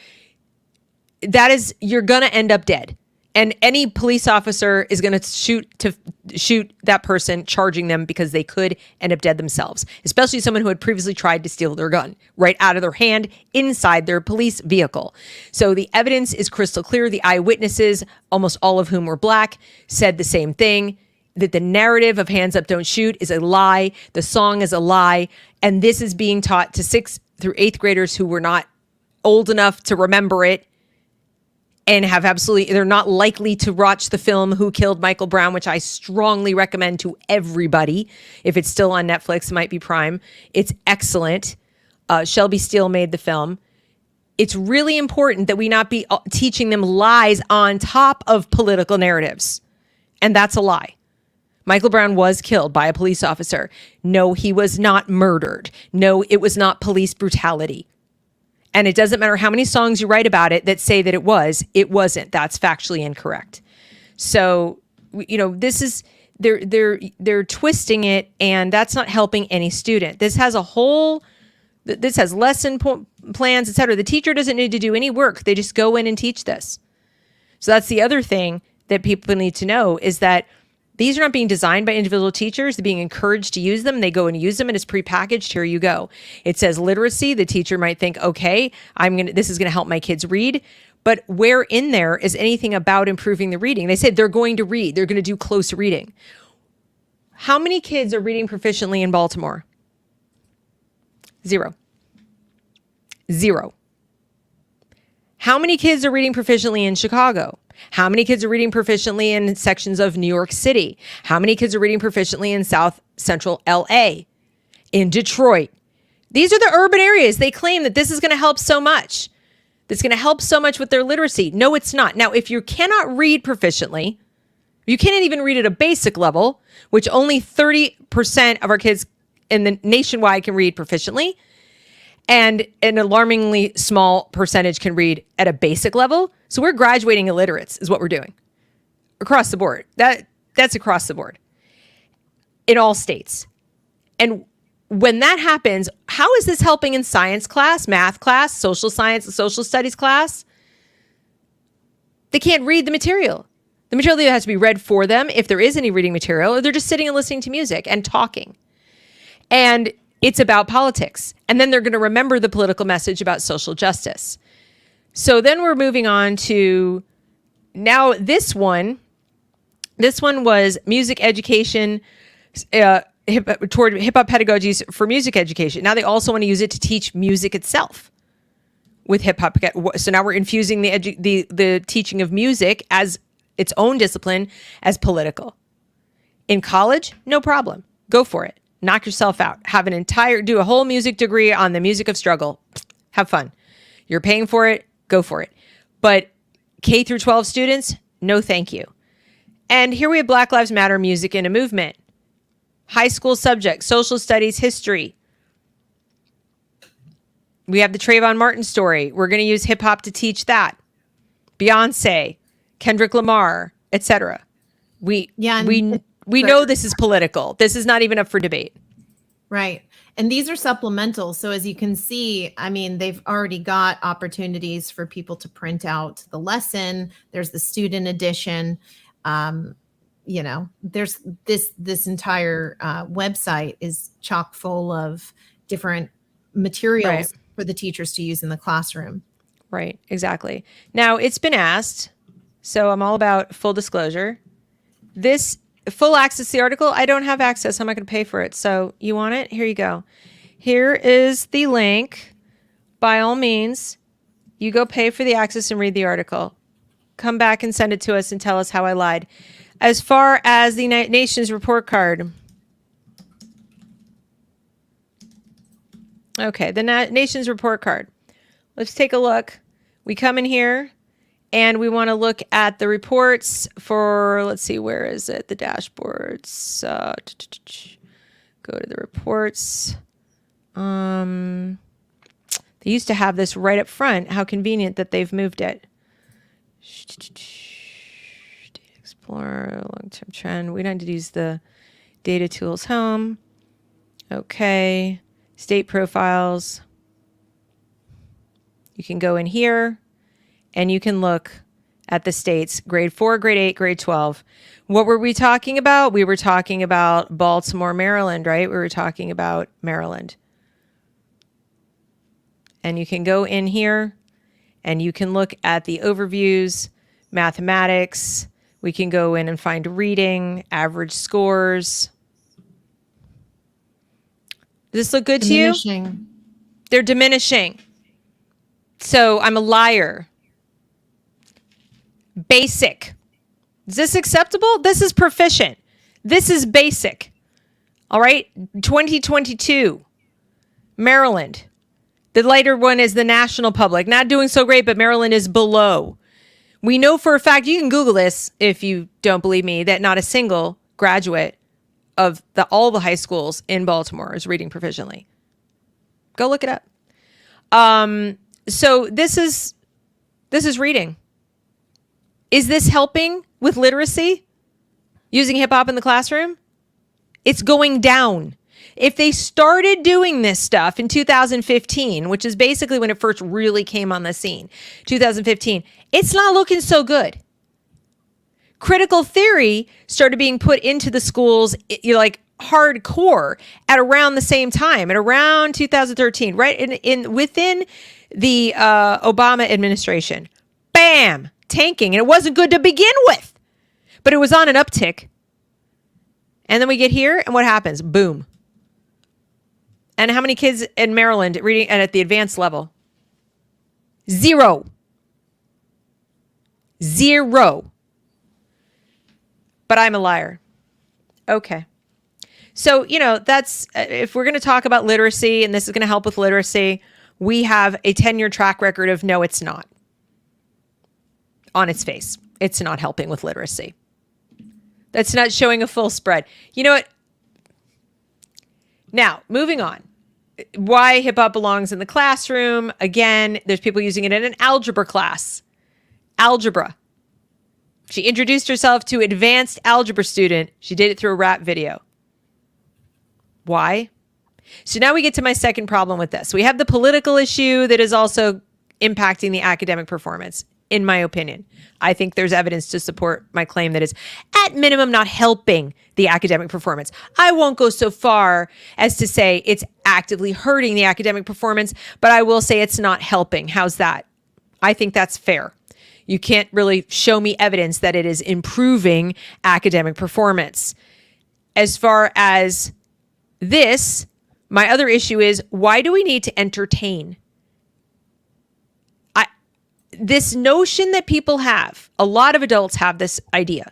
That is, you're going to end up dead. And any police officer is going to shoot that person, charging them because they could end up dead themselves, especially someone who had previously tried to steal their gun right out of their hand inside their police vehicle. So the evidence is crystal clear. The eyewitnesses, almost all of whom were black, said the same thing, that the narrative of hands up, don't shoot is a lie. The song is a lie. And this is being taught to 6th through 8th graders who were not old enough to remember it, and they're not likely to watch the film Who Killed Michael Brown, which I strongly recommend to everybody. If it's still on Netflix, it might be Prime. It's excellent. Shelby Steele made the film. It's really important that we not be teaching them lies on top of political narratives. And that's a lie. Michael Brown was killed by a police officer. No, he was not murdered. No, it was not police brutality. And it doesn't matter how many songs you write about it that say that it wasn't. That's factually incorrect. So, this is, they're twisting it, and that's not helping any student. This has lesson plans, etc. The teacher doesn't need to do any work. They just go in and teach this. So that's the other thing that people need to know, is that these are not being designed by individual teachers. They're being encouraged to use them. They go and use them, and it's prepackaged. Here you go. It says literacy. The teacher might think, okay, this is going to help my kids read. But where in there is anything about improving the reading? They said they're going to read. They're going to do close reading. How many kids are reading proficiently in Baltimore? Zero. How many kids are reading proficiently in Chicago? How many kids are reading proficiently in sections of New York City? How many kids are reading proficiently in South Central LA? In Detroit? These are the urban areas. They claim that this is going to help so much. That's going to help so much with their literacy. No, it's not. Now, if you cannot read proficiently, you can't even read at a basic level, which only 30% of our kids in the nationwide can read proficiently, and an alarmingly small percentage can read at a basic level. So we're graduating illiterates is what we're doing across the board. That's across the board in all states. And when that happens, how is this helping in science class, math class, social science, social studies class? They can't read the material. The material either has to be read for them if there is any reading material, or they're just sitting and listening to music and talking. And it's about politics. And then they're going to remember the political message about social justice. So then we're moving on to now this one. This one was music education, toward hip-hop pedagogies for music education. Now they also want to use it to teach music itself with hip-hop. So now we're infusing the teaching of music as its own discipline as political. In college, no problem. Go for it. Knock yourself out. Do a whole music degree on the music of struggle. Have fun. You're paying for it. Go for it. But K through 12 students, no thank you. And here we have Black Lives Matter music in a movement. High school subjects, social studies, history. We have the Trayvon Martin story. We're going to use hip hop to teach that. Beyonce, Kendrick Lamar, etc. We know this is political. This is not even up for debate. Right. And these are supplemental. So as you can see, I mean, they've already got opportunities for people to print out the lesson. There's the student edition. There's this entire website is chock full of different materials for the teachers to use in the classroom. Right, exactly. Now, it's been asked, so I'm all about full disclosure. This full access to the article, I don't have access. I'm not going to pay for it. So you want it? Here you go. Here is the link. By all means, you go pay for the access and read the article. Come back and send it to us and tell us how I lied. As far as the United Nations report card. Okay, the Nations report card. Let's take a look. We come in here and we want to look at the reports for, let's see, where is it? The dashboards. Go to the reports. They used to have this right up front. How convenient that they've moved it. Data Explorer, long-term trend. We don't need to use the data tools home. Okay. State profiles. You can go in here and you can look at the states, grade 4, grade 8, grade 12. What were we talking about? We were talking about Baltimore, Maryland, right? We were talking about Maryland. And you can go in here and you can look at the overviews, mathematics. We can go in and find reading, average scores. Does this look good to you? They're diminishing. So I'm a liar. Basic. Is this acceptable? This is proficient. This is basic. All right. 2022. Maryland. The lighter one is the national public. Not doing so great, but Maryland is below. We know for a fact, you can Google this if you don't believe me, that not a single graduate of all the high schools in Baltimore is reading proficiently. Go look it up. So this is reading. Is this helping with literacy? Using hip hop in the classroom? It's going down. If they started doing this stuff in 2015, which is basically when it first really came on the scene, 2015, it's not looking so good. Critical theory started being put into the schools, like hardcore, at around the same time, at around 2013, right within the Obama administration. bam, tanking. And it wasn't good to begin with, but it was on an uptick. And then we get here, and what happens? Boom. And how many kids in Maryland reading and at the advanced level? Zero. But I'm a liar. Okay. So, that's, if we're going to talk about literacy, and this is going to help with literacy, we have a 10-year track record of no, it's not. On its face, it's not helping with literacy. That's not showing a full spread. You know what? Now, moving on. Why hip hop belongs in the classroom. Again, there's people using it in an algebra class. Algebra. She introduced herself to advanced algebra student. She did it through a rap video. Why? So now we get to my second problem with this. We have the political issue that is also impacting the academic performance, in my opinion. I think there's evidence to support my claim that is, at minimum, not helping the academic performance. I won't go so far as to say it's actively hurting the academic performance, but I will say it's not helping. How's that? I think that's fair. You can't really show me evidence that it is improving academic performance. As far as this, my other issue is, why do we need to entertain? This notion that people have, a lot of adults have this idea,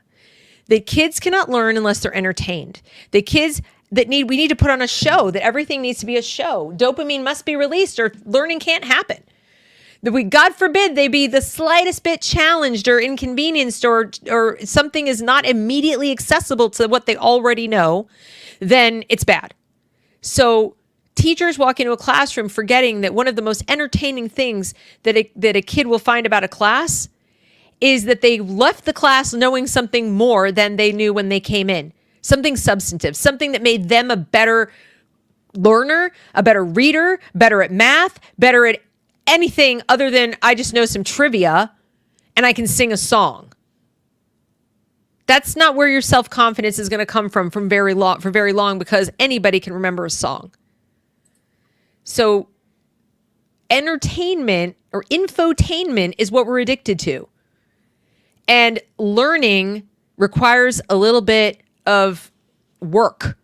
that kids cannot learn unless they're entertained. The kids we need to put on a show, that everything needs to be a show. Dopamine must be released or learning can't happen. That God forbid, they be the slightest bit challenged or inconvenienced or something is not immediately accessible to what they already know, then it's bad. So teachers walk into a classroom forgetting that one of the most entertaining things that a kid will find about a class is that they left the class knowing something more than they knew when they came in. Something substantive, something that made them a better learner, a better reader, better at math, better at anything other than I just know some trivia and I can sing a song. That's not where your self-confidence is going to come from for very long, because anybody can remember a song. So entertainment or infotainment is what we're addicted to. And learning requires a little bit of work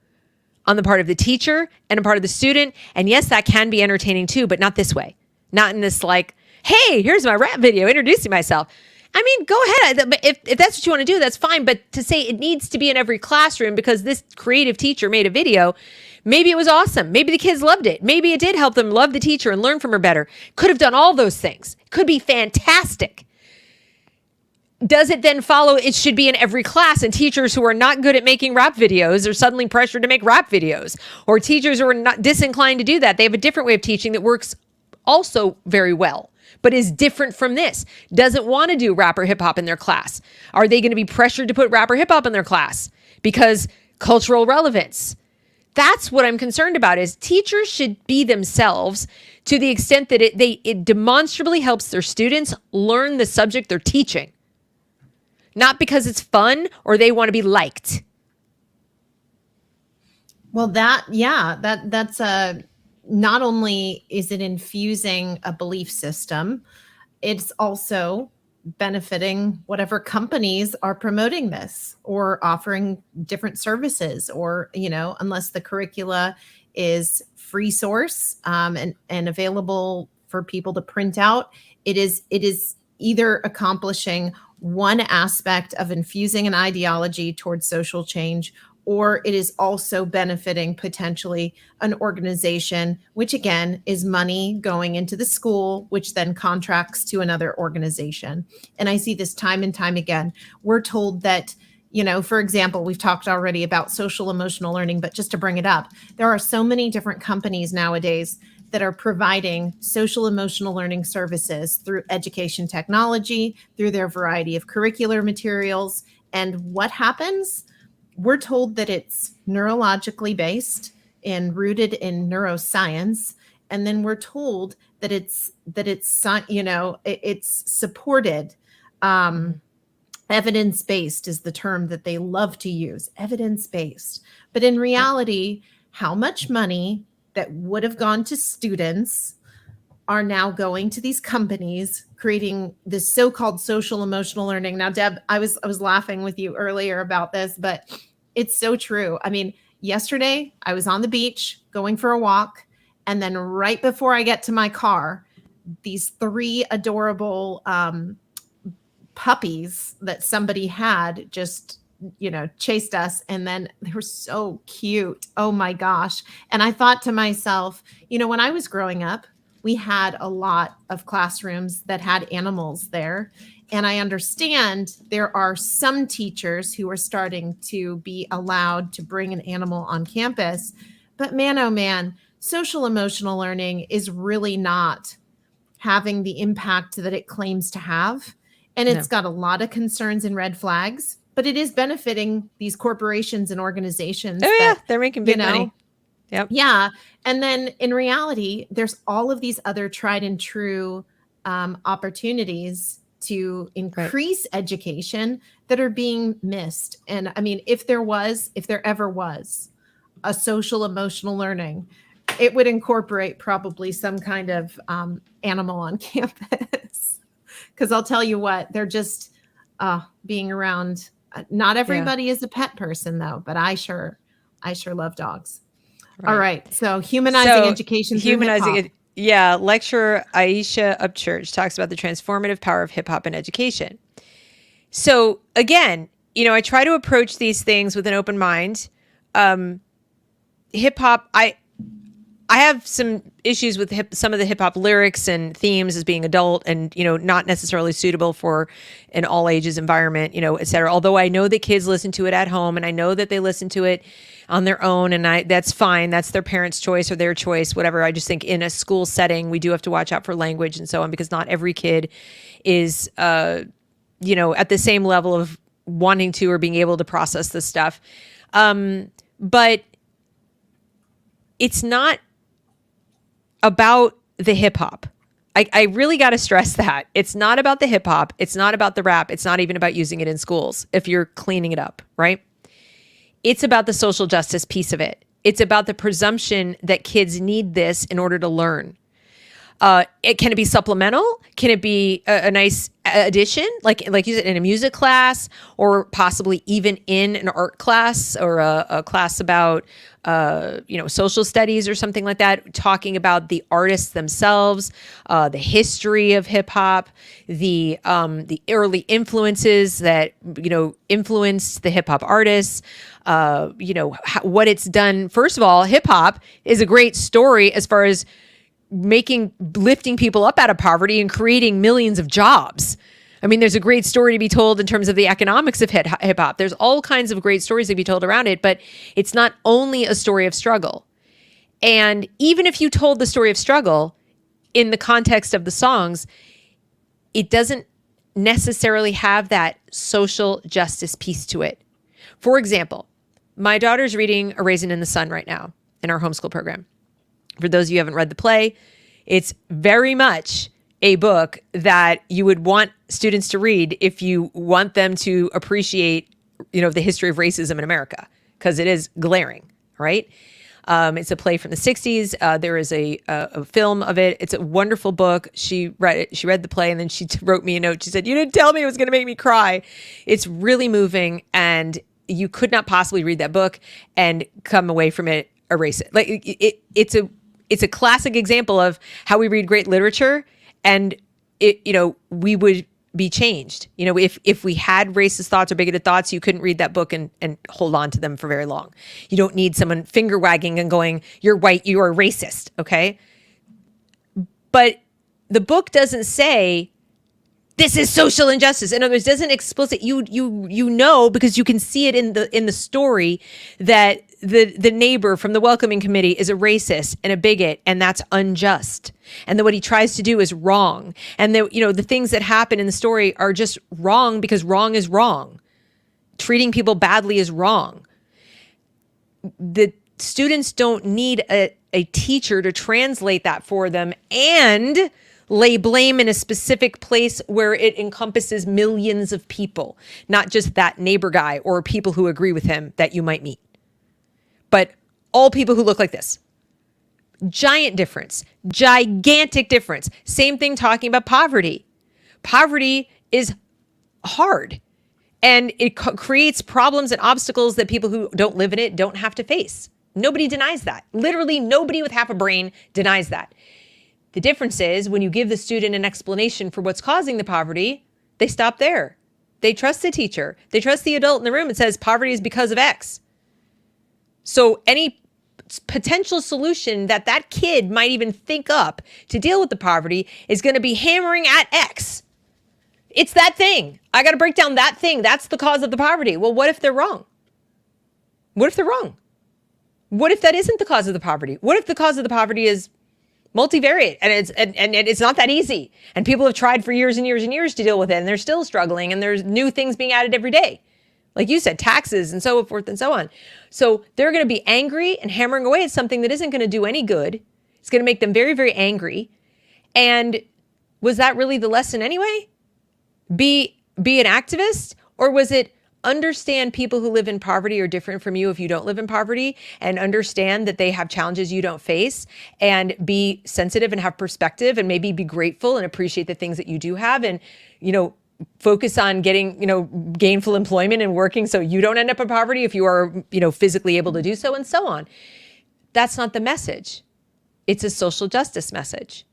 on the part of the teacher and a part of the student. And yes, that can be entertaining too, but not this way. Not in this like, hey, here's my rap video introducing myself. I mean, go ahead. If that's what you want to do, that's fine. But to say it needs to be in every classroom because this creative teacher made a video, maybe it was awesome. Maybe the kids loved it. Maybe it did help them love the teacher and learn from her better. Could have done all those things. Could be fantastic. Does it then follow it should be in every class, and teachers who are not good at making rap videos are suddenly pressured to make rap videos? Or teachers who are not disinclined to do that, they have a different way of teaching that works also very well, but is different from this, doesn't want to do rap or hip hop in their class. Are they going to be pressured to put rap or hip hop in their class because cultural relevance? That's what I'm concerned about, is teachers should be themselves to the extent that it demonstrably helps their students learn the subject they're teaching. Not because it's fun or they want to be liked. Well, that's not only is it infusing a belief system, it's also benefiting whatever companies are promoting this or offering different services, or, unless the curricula is free source and available for people to print out, it is either accomplishing one aspect of infusing an ideology towards social change, or it is also benefiting potentially an organization, which again is money going into the school, which then contracts to another organization. And I see this time and time again. We're told that, for example, we've talked already about social emotional learning, but just to bring it up, there are so many different companies nowadays that are providing social emotional learning services through education technology, through their variety of curricular materials. And what happens? We're told that it's neurologically based and rooted in neuroscience. And then we're told that it's supported. Evidence-based is the term that they love to use, evidence-based. But in reality, how much money that would have gone to students are now going to these companies, creating this so-called social emotional learning. Now, Deb, I was laughing with you earlier about this, but it's so true. I mean, yesterday I was on the beach going for a walk, and then right before I get to my car, these 3 adorable puppies that somebody had just, chased us. And then they were so cute. Oh my gosh. And I thought to myself, when I was growing up, we had a lot of classrooms that had animals there. And I understand there are some teachers who are starting to be allowed to bring an animal on campus. But man, oh man, social emotional learning is really not having the impact that it claims to have. And it's got a lot of concerns and red flags, but it is benefiting these corporations and organizations. Oh, yeah, they're making big money. Yep. Yeah. And then in reality, there's all of these other tried and true opportunities to increase education that are being missed. And I mean, if there ever was a social emotional learning, it would incorporate probably some kind of animal on campus. Because I'll tell you what, they're just being around. Not everybody is a pet person, though, but I sure love dogs. Right. All right. So humanizing education. Humanizing it. Yeah. Lecturer Aisha Upchurch talks about the transformative power of hip hop in education. So again, I try to approach these things with an open mind. Hip hop, I have some issues with some of the hip hop lyrics and themes as being adult and, not necessarily suitable for an all ages environment, et cetera. Although I know that kids listen to it at home, and I know that they listen to it on their own, and that's fine. That's their parents' choice or their choice, whatever. I just think in a school setting, we do have to watch out for language and so on, because not every kid is, at the same level of wanting to or being able to process this stuff. But it's not about the hip hop. I really got to stress that. It's not about the hip hop. It's not about the rap. It's not even about using it in schools if you're cleaning it up, right? It's about the social justice piece of it. It's about the presumption that kids need this in order to learn. Can it be supplemental? Can it be a nice addition, like you said, in a music class, or possibly even in an art class or a class about social studies or something like that, talking about the artists themselves, the history of hip hop, the early influences that influenced the hip hop artists. What it's done. First of all, hip hop is a great story as far as lifting people up out of poverty and creating millions of jobs. I mean, there's a great story to be told in terms of the economics of hip hop. There's all kinds of great stories to be told around it, but it's not only a story of struggle. And even if you told the story of struggle in the context of the songs, it doesn't necessarily have that social justice piece to it. For example, my daughter's reading A Raisin in the Sun right now in our homeschool program. For those of you who haven't read the play, it's very much a book that you would want students to read if you want them to appreciate, the history of racism in America, because it is glaring, right? It's a play from the 60s. There is a film of it. It's a wonderful book. She read it. She read the play, and then she wrote me a note. She said, "You didn't tell me it was going to make me cry." It's really moving, and you could not possibly read that book and come away from it erase it. Like it's a classic example of how we read great literature, and we would be changed. If we had racist thoughts or bigoted thoughts, you couldn't read that book and hold on to them for very long. You don't need someone finger wagging and going, "You're white, you're a racist." Okay. But the book doesn't say this is social injustice. In other words, doesn't explicit because you can see it in the story that the neighbor from the welcoming committee is a racist and a bigot, and that's unjust. And that what he tries to do is wrong. And the things that happen in the story are just wrong because wrong is wrong. Treating people badly is wrong. The students don't need a teacher to translate that for them and lay blame in a specific place where it encompasses millions of people, not just that neighbor guy or people who agree with him that you might meet, but all people who look like this. Giant difference, gigantic difference. Same thing talking about poverty. Poverty is hard and it creates problems and obstacles that people who don't live in it don't have to face. Nobody denies that. Literally nobody with half a brain denies that. The difference is when you give the student an explanation for what's causing the poverty, they stop there. They trust the teacher. They trust the adult in the room and says poverty is because of X. So any potential solution that that kid might even think up to deal with the poverty is going to be hammering at X. It's that thing. I got to break down that thing. That's the cause of the poverty. Well, what if they're wrong? What if they're wrong? What if that isn't the cause of the poverty? What if the cause of the poverty is multivariate and it's not that easy? And people have tried for years and years and years to deal with it and they're still struggling and there's new things being added every day. Like you said, taxes and so forth and so on. So they're going to be angry and hammering away at something that isn't going to do any good. It's going to make them very, very angry. And was that really the lesson anyway? Be an activist? Or was it understand people who live in poverty are different from you if you don't live in poverty, and understand that they have challenges you don't face, and be sensitive and have perspective and maybe be grateful and appreciate the things that you do have, and, focus on getting, gainful employment and working so you don't end up in poverty if you are, physically able to do so, and so on. That's not the message. It's a social justice message.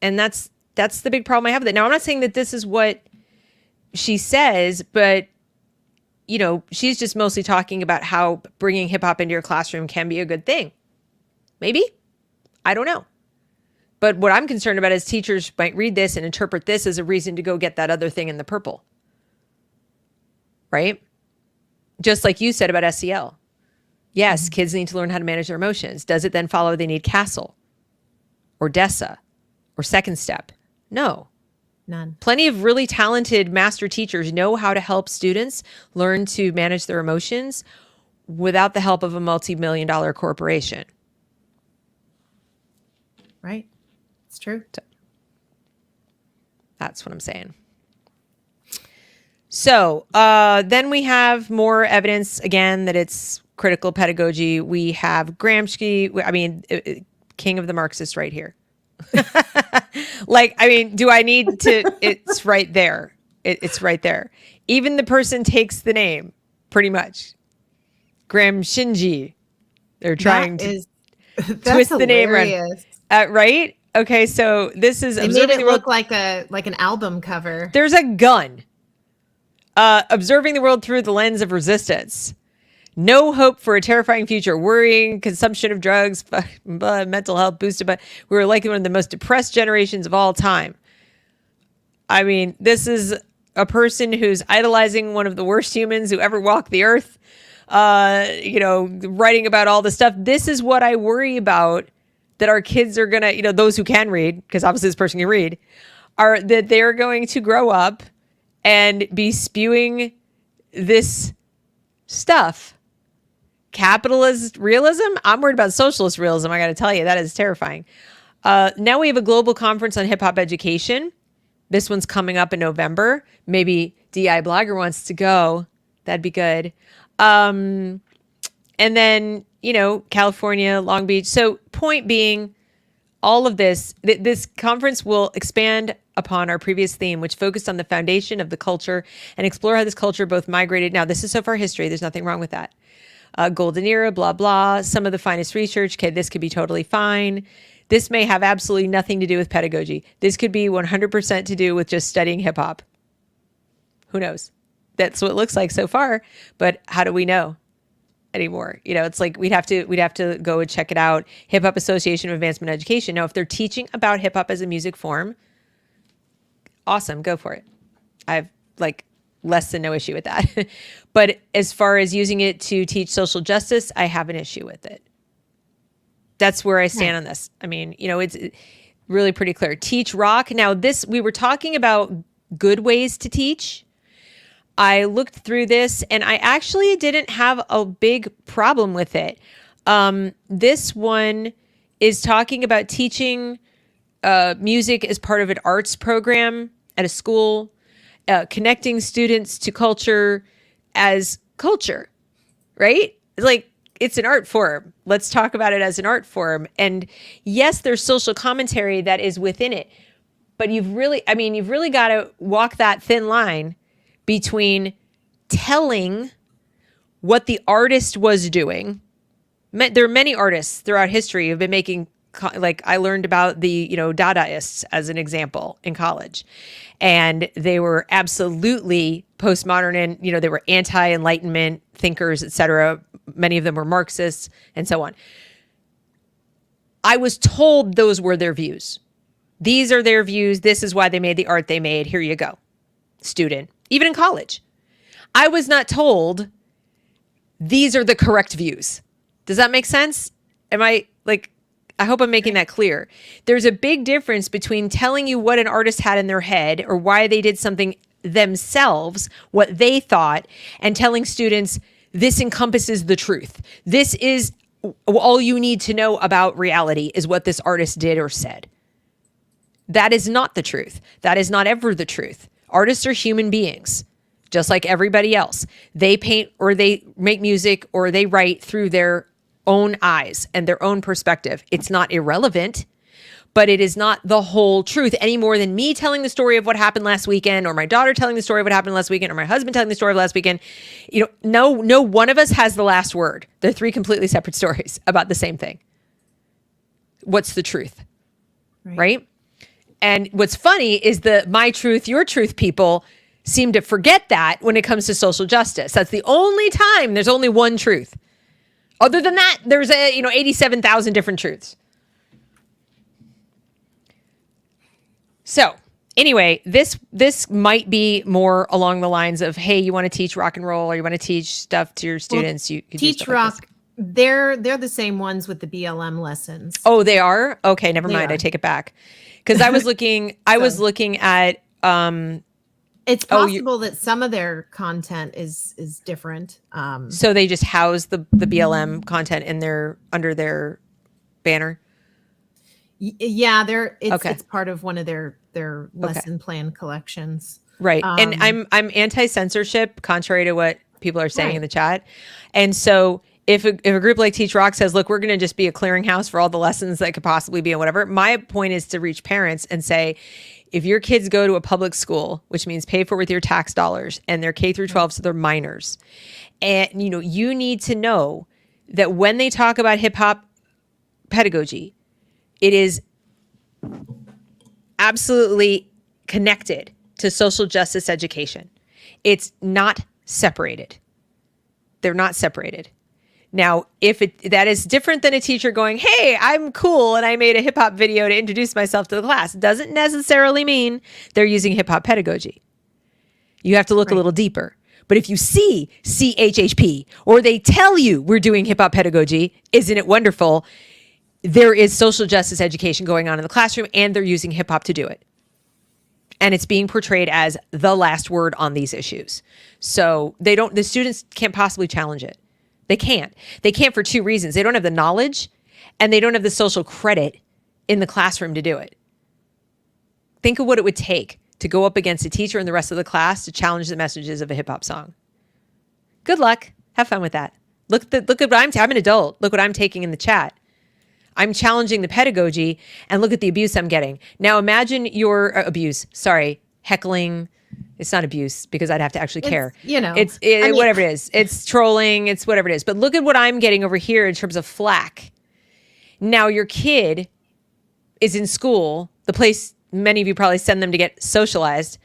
And that's the big problem I have with it. Now, I'm not saying that this is what she says, but, she's just mostly talking about how bringing hip hop into your classroom can be a good thing. Maybe. I don't know. But what I'm concerned about is teachers might read this and interpret this as a reason to go get that other thing in the purple. Right? Just like you said about SEL. Yes, kids need to learn how to manage their emotions. Does it then follow they need CASEL or DESA or Second Step? No. None. Plenty of really talented master teachers know how to help students learn to manage their emotions without the help of a multi-million-dollar corporation. Right. It's true. That's what I'm saying. So then we have more evidence, again, that it's critical pedagogy. We have Gramsci, king of the Marxists right here. Do I need to? It's right there. It's right there. Even the person takes the name, pretty much. Gramsci. They're trying to twist the name around. Right? Okay, so this is they made it look like an album cover. There's a gun. Observing the world through the lens of resistance. No hope for a terrifying future. Worrying, consumption of drugs, mental health boosted by. We were likely one of the most depressed generations of all time. This is a person who's idolizing one of the worst humans who ever walked the earth. Writing about all this stuff. This is what I worry about. That our kids are going to, those who can read, because obviously this person can read, are that they're going to grow up and be spewing this stuff. Capitalist realism? I'm worried about socialist realism. I got to tell you, that is terrifying. Now we have a global conference on hip hop education. This one's coming up in November. Maybe DI Blogger wants to go. That'd be good. And then, California, Long Beach. So point being, all of this conference will expand upon our previous theme, which focused on the foundation of the culture and explore how this culture both migrated. Now, this is so far history. There's nothing wrong with that. Golden era, blah, blah. Some of the finest research. Okay, this could be totally fine. This may have absolutely nothing to do with pedagogy. This could be 100% to do with just studying hip hop. Who knows? That's what it looks like so far. But how do we know anymore? It's like we'd have to go and check it out. Hip Hop Association of Advancement Education. Now, if they're teaching about hip hop as a music form, awesome, go for it. I have less than no issue with that. But as far as using it to teach social justice, I have an issue with it. That's where I stand on this. It's really pretty clear. Teach rock. Now, we were talking about good ways to teach. I looked through this and I actually didn't have a big problem with it. This one is talking about teaching music as part of an arts program at a school, connecting students to culture as culture, right? It's like, it's an art form. Let's talk about it as an art form. And yes, there's social commentary that is within it, but you've really got to walk that thin line between telling what the artist was doing. There are many artists throughout history who've been making, like I learned about the, Dadaists as an example in college. And they were absolutely postmodern and, they were anti-Enlightenment thinkers, etc. Many of them were Marxists and so on. I was told those were their views. These are their views. This is why they made the art they made. Here you go, student. Even in college, I was not told these are the correct views. Does that make sense? I hope I'm making that clear. There's a big difference between telling you what an artist had in their head or why they did something themselves, what they thought, and telling students this encompasses the truth. This is all you need to know about reality is what this artist did or said. That is not the truth. That is not ever the truth. Artists are human beings, just like everybody else. They paint or they make music or they write through their own eyes and their own perspective. It's not irrelevant, but it is not the whole truth any more than me telling the story of what happened last weekend or my daughter telling the story of what happened last weekend or my husband telling the story of last weekend. No one of us has the last word. They're three completely separate stories about the same thing. What's the truth? Right? And what's funny is the my truth, your truth people seem to forget that when it comes to social justice. That's the only time there's only one truth. Other than that, there's 87,000 different truths. So anyway, this might be more along the lines of, hey, you want to teach rock and roll or you want to teach stuff to your students. You teach rock. Like they're the same ones with the BLM lessons. Oh, they are? Okay, never mind. I take it back. Because I was looking at it's possible that some of their content is different. So they just house the BLM content under their banner. Yeah, it's part of one of their lesson plan collections. Right. And I'm anti-censorship, contrary to what people are saying in the chat. And so if a group like Teach Rock says, look, we're going to just be a clearinghouse for all the lessons that could possibly be and whatever, my point is to reach parents and say, if your kids go to a public school, which means pay for it with your tax dollars, and they're K through 12, so they're minors, and you need to know that when they talk about hip hop pedagogy, it is absolutely connected to social justice education. It's not separated. They're not separated. Now, that is different than a teacher going, hey, I'm cool and I made a hip hop video to introduce myself to the class, doesn't necessarily mean they're using hip hop pedagogy. You have to look a little deeper. But if you see CHHP or they tell you we're doing hip hop pedagogy, isn't it wonderful? There is social justice education going on in the classroom and they're using hip hop to do it. And it's being portrayed as the last word on these issues. So the students can't possibly challenge it. They can't. They can't for two reasons. They don't have the knowledge and they don't have the social credit in the classroom to do it. Think of what it would take to go up against a teacher and the rest of the class to challenge the messages of a hip hop song. Good luck. Have fun with that. Look at what I'm an adult. Look what I'm taking in the chat. I'm challenging the pedagogy and look at the abuse I'm getting. Now imagine your heckling. It's not abuse because I'd have to actually care. Whatever it is. It's trolling. It's whatever it is. But look at what I'm getting over here in terms of flack. Now your kid is in school, the place many of you probably send them to get socialized,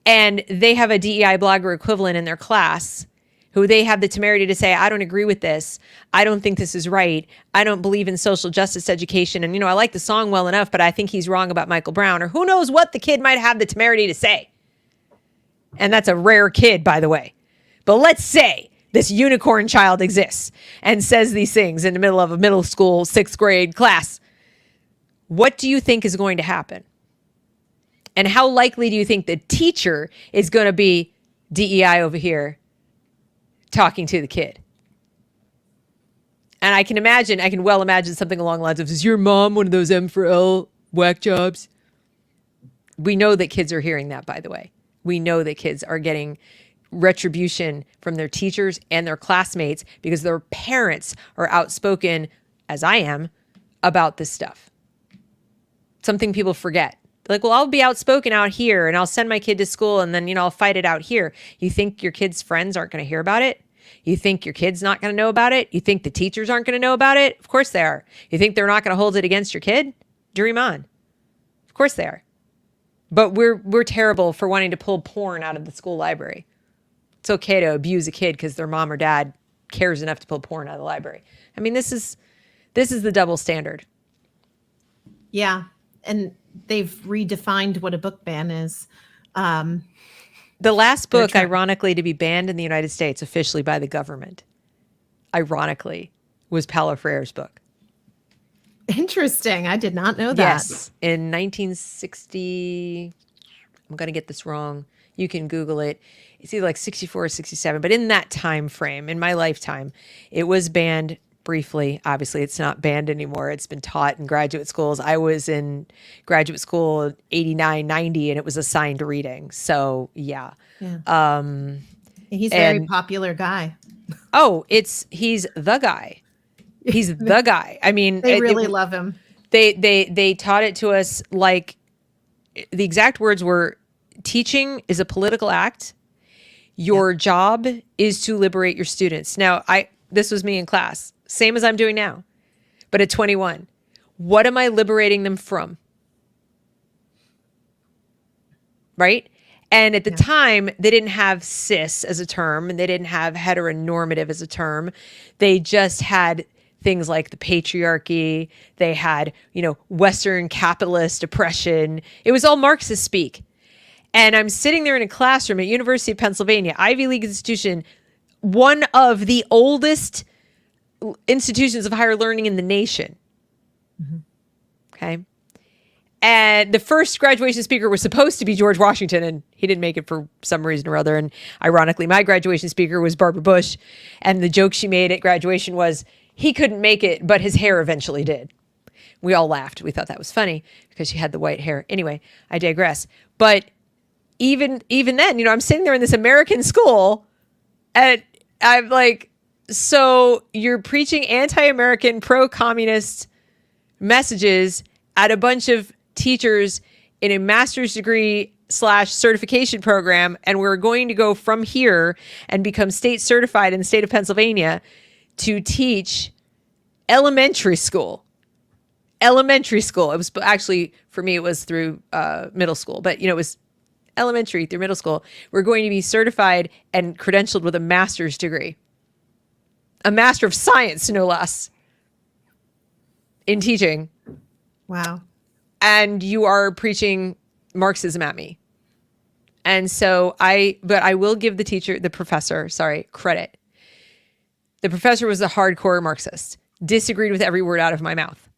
and they have a DEI blogger equivalent in their class who they have the temerity to say, I don't agree with this. I don't think this is right. I don't believe in social justice education. And, I like the song well enough, but I think he's wrong about Michael Brown, or who knows what the kid might have the temerity to say. And that's a rare kid, by the way. But let's say this unicorn child exists and says these things in the middle of a middle school, 6th grade class. What do you think is going to happen? And how likely do you think the teacher is going to be DEI over here talking to the kid? And I can well imagine something along the lines of, is your mom one of those M for L whack jobs? We know that kids are hearing that, by the way. We know that kids are getting retribution from their teachers and their classmates because their parents are outspoken, as I am, about this stuff. Something people forget. Like, well, I'll be outspoken out here and I'll send my kid to school and then, you know, I'll fight it out here. You think your kid's friends aren't going to hear about it? You think your kid's not going to know about it? You think the teachers aren't going to know about it? Of course they are. You think they're not going to hold it against your kid? Dream on. Of course they are. But we're terrible for wanting to pull porn out of the school library. It's okay to abuse a kid because their mom or dad cares enough to pull porn out of the library. I mean, this is the double standard. Yeah. And they've redefined what a book ban is. The last book, ironically, to be banned in the United States officially by the government, ironically, was Paulo Freire's book. Interesting. I did not know that. Yes. In 1960, I'm going to get this wrong. You can Google it. It's either like 64 or 67, but in that time frame, in my lifetime, it was banned briefly. Obviously, it's not banned anymore. It's been taught in graduate schools. I was in graduate school 89, 90, and it was assigned reading. So, yeah. He's a very popular guy. Oh, he's the guy. He's the guy. I mean, they really love him. They taught it to us like the exact words were, teaching is a political act. Your job is to liberate your students. Now, this was me in class, same as I'm doing now, but at 21. What am I liberating them from? Right? And at the time, they didn't have cis as a term, and they didn't have heteronormative as a term. They just had things like the patriarchy. They had, you know, Western capitalist oppression. It was all Marxist speak. And I'm sitting there in a classroom at University of Pennsylvania, Ivy League institution, one of the oldest institutions of higher learning in the nation. Mm-hmm. Okay. And the first graduation speaker was supposed to be George Washington, and he didn't make it for some reason or other. And ironically, my graduation speaker was Barbara Bush. And the joke she made at graduation was, he couldn't make it, but his hair eventually did. We all laughed. We thought that was funny because she had the white hair. Anyway, I digress. But even then, you know, I'm sitting there in this American school and I'm like, so you're preaching anti-American, pro-communist messages at a bunch of teachers in a master's degree / certification program. And we're going to go from here and become state certified in the state of Pennsylvania to teach elementary school. Elementary school. It was actually, for me, it was through middle school, but, you know, it was elementary through middle school. We're going to be certified and credentialed with a master's degree, a master of science, no less, in teaching. Wow. And you are preaching Marxism at me. And so I will give the professor, credit. The professor was a hardcore Marxist, disagreed with every word out of my mouth,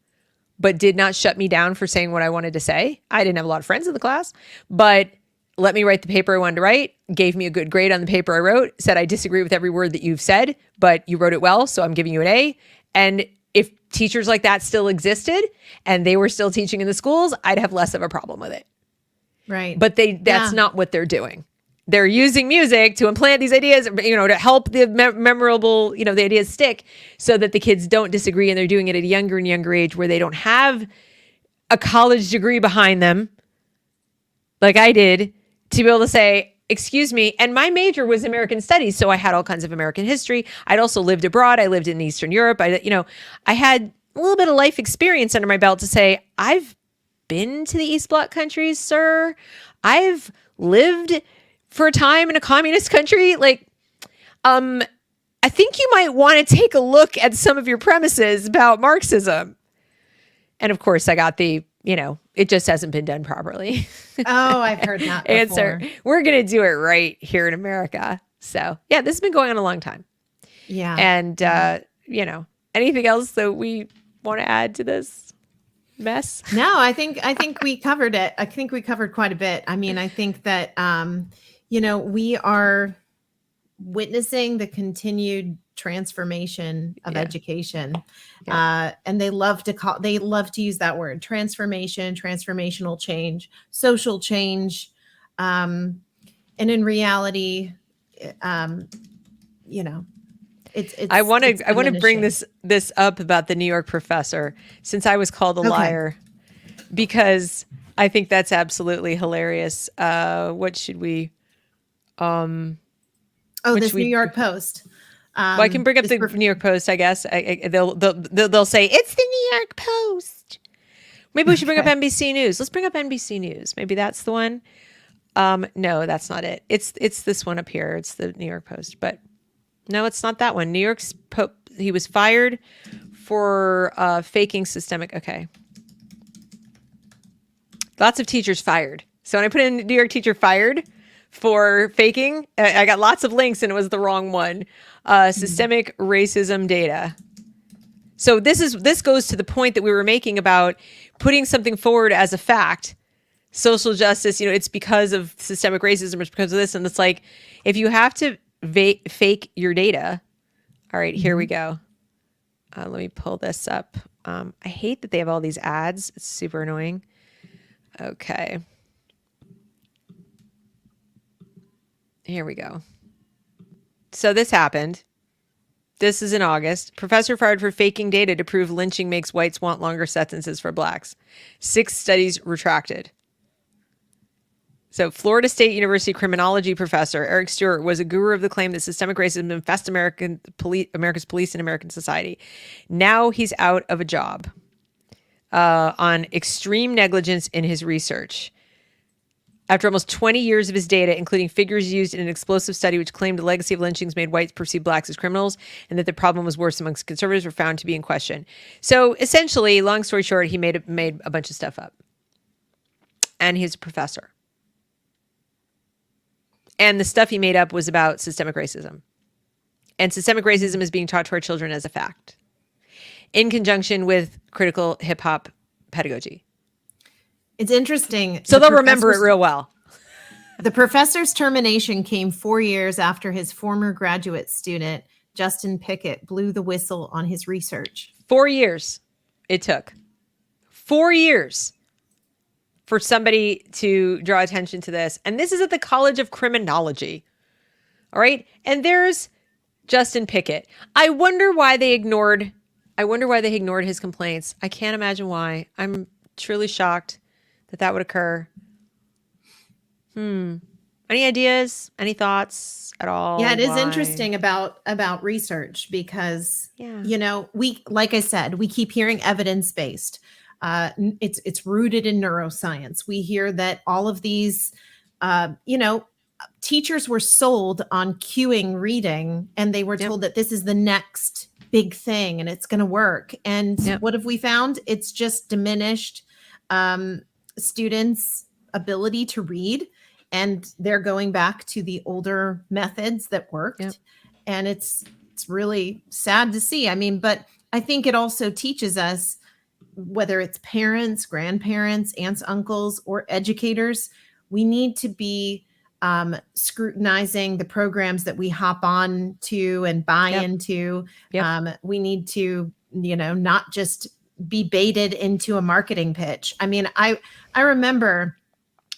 but did not shut me down for saying what I wanted to say. I didn't have a lot of friends in the class, but let me write the paper I wanted to write, gave me a good grade on the paper I wrote, said, I disagree with every word that you've said, but you wrote it well, so I'm giving you an A. And if teachers like that still existed and they were still teaching in the schools, I'd have less of a problem with it. Right. But that's not what they're doing. They're using music to implant these ideas, you know, to help the memorable, you know, the ideas stick so that the kids don't disagree. And they're doing it at a younger and younger age where they don't have a college degree behind them, like I did, to be able to say, excuse me. And my major was American studies. So I had all kinds of American history. I'd also lived abroad. I lived in Eastern Europe. I had a little bit of life experience under my belt to say, I've been to the East Bloc countries, sir. I've lived for a time in a communist country. Like, I think you might want to take a look at some of your premises about Marxism. And of course, I got the, you know, it just hasn't been done properly. Oh, I've heard that before. Answer. We're going to do it right here in America. So yeah, this has been going on a long time. Yeah. And, you know, anything else that we want to add to this mess? No, I think we covered it. I think we covered quite a bit. I mean, I think that, you know, we are witnessing the continued transformation of education. And they love to use that word, transformation, transformational change, social change. And in reality, you know, it's I want to bring diminishing. this up about the New York professor, since I was called a Okay. liar, because I think that's absolutely hilarious. What should we? Oh, What this should New we? York Post. Well, I can bring up This the New York Post, I guess. They'll say it's the New York Post. Maybe we should bring up Okay. NBC News. Let's bring up NBC News. Maybe that's the one. No, that's not it. It's this one up here. It's the New York Post, but no, it's not that one. New York's he was fired for faking systemic. Okay, lots of teachers fired. So when I put in New York teacher fired for faking, I got lots of links, and it was the wrong one. Systemic racism data. So this goes to the point that we were making about putting something forward as a fact. Social justice, it's because of systemic racism, it's because of this. And it's like, if you have to fake your data. All right, here we go. Let me pull this up. I hate that they have all these ads. It's super annoying. Okay. Here we go. So this happened. This is in August. Professor fired for faking data to prove lynching makes whites want longer sentences for blacks. 6 studies retracted. So Florida State University criminology professor Eric Stewart was a guru of the claim that systemic racism infests America's police and American society. Now he's out of a job on extreme negligence in his research. After almost 20 years of his data, including figures used in an explosive study which claimed a legacy of lynchings made whites perceive blacks as criminals and that the problem was worse amongst conservatives, were found to be in question. So essentially, long story short, he made a bunch of stuff up. And he's a professor. And the stuff he made up was about systemic racism. And systemic racism is being taught to our children as a fact, in conjunction with critical hip hop pedagogy. It's interesting. So they'll remember it real well. The professor's termination came 4 years after his former graduate student, Justin Pickett, blew the whistle on his research. 4 years it took. 4 years for somebody to draw attention to this. And this is at the College of Criminology. All right. And there's Justin Pickett. I wonder why they ignored his complaints. I can't imagine why. I'm truly shocked that would occur. Any ideas? Any thoughts at all? Yeah, it is interesting about research because, like I said, we keep hearing evidence-based. It's rooted in neuroscience. We hear that all of these, teachers were sold on cueing reading, and they were told that this is the next big thing and it's going to work. And what have we found? It's just diminished students' ability to read, and they're going back to the older methods that worked. And it's really sad to see. I mean, but I think it also teaches us, whether it's parents, grandparents, aunts, uncles, or educators, we need to be scrutinizing the programs that we hop on to and buy into. We need to, not just be baited into a marketing pitch. I mean, I remember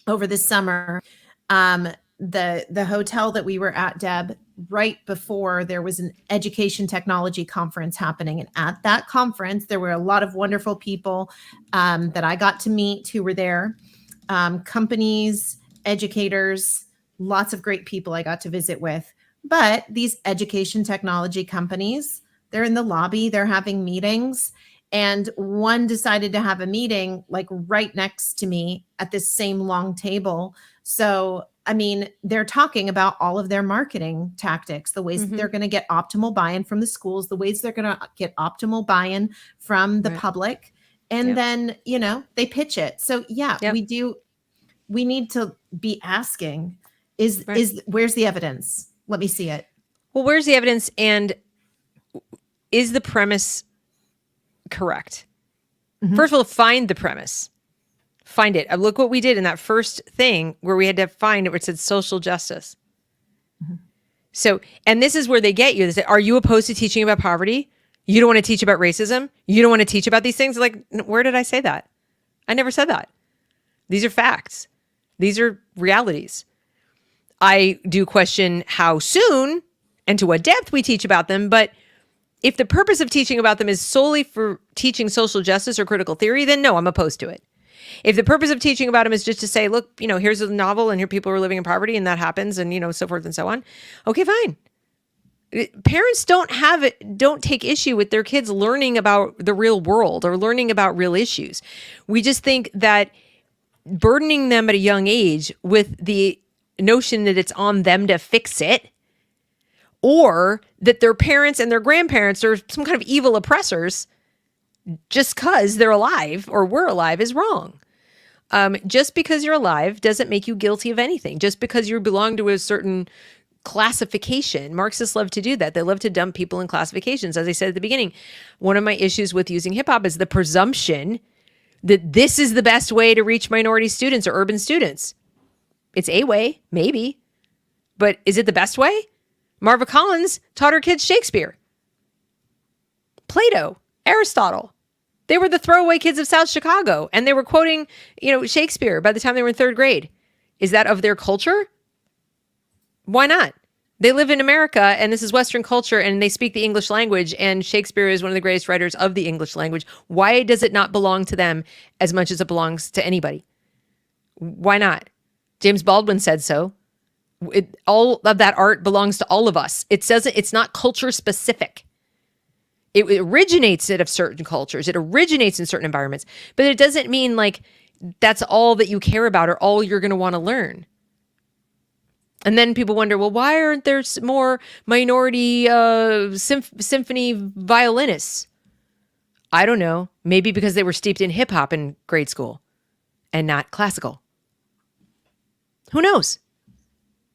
over the summer, the hotel that we were at, Deb, right before there was an education technology conference happening. And at that conference, there were a lot of wonderful people that I got to meet who were there. Companies, educators, lots of great people I got to visit with. But these education technology companies, they're in the lobby, they're having meetings. And one decided to have a meeting like right next to me at this same long table. So, I mean, they're talking about all of their marketing tactics, the ways that they're going to get optimal buy-in from the schools, the ways they're going to get optimal buy-in from the public. And then, they pitch it. So we need to be asking, where's the evidence? Let me see it. Well, where's the evidence? And is the premise correct? First of all, find the premise. Find it. Look what we did in that first thing where we had to find it, where it said social justice. So, and this is where they get you. They say, are you opposed to teaching about poverty? You don't want to teach about racism? You don't want to teach about these things? Like, where did I say that? I never said that. These are facts. These are realities. I do question how soon and to what depth we teach about them. But if the purpose of teaching about them is solely for teaching social justice or critical theory, then no, I'm opposed to it. If the purpose of teaching about them is just to say, look, here's a novel and here people are living in poverty and that happens and, so forth and so on. Okay, fine. Parents don't take issue with their kids learning about the real world or learning about real issues. We just think that burdening them at a young age with the notion that it's on them to fix it, or that their parents and their grandparents are some kind of evil oppressors just because they're alive or were alive, is wrong. Just because you're alive doesn't make you guilty of anything. Just because you belong to a certain classification. Marxists love to do that. They love to dump people in classifications. As I said at the beginning, one of my issues with using hip hop is the presumption that this is the best way to reach minority students or urban students. It's a way, maybe, but is it the best way? Marva Collins taught her kids Shakespeare, Plato, Aristotle. They were the throwaway kids of South Chicago, and they were quoting, Shakespeare by the time they were in third grade. Is that of their culture? Why not? They live in America, and this is Western culture, and they speak the English language, and Shakespeare is one of the greatest writers of the English language. Why does it not belong to them as much as it belongs to anybody? Why not? James Baldwin said so. All of that art belongs to all of us. It's not culture specific. It originates out of certain cultures. It originates in certain environments, but it doesn't mean like that's all that you care about or all you're going to want to learn. And then people wonder, well, why aren't there more minority symphony violinists? I don't know. Maybe because they were steeped in hip hop in grade school and not classical. Who knows?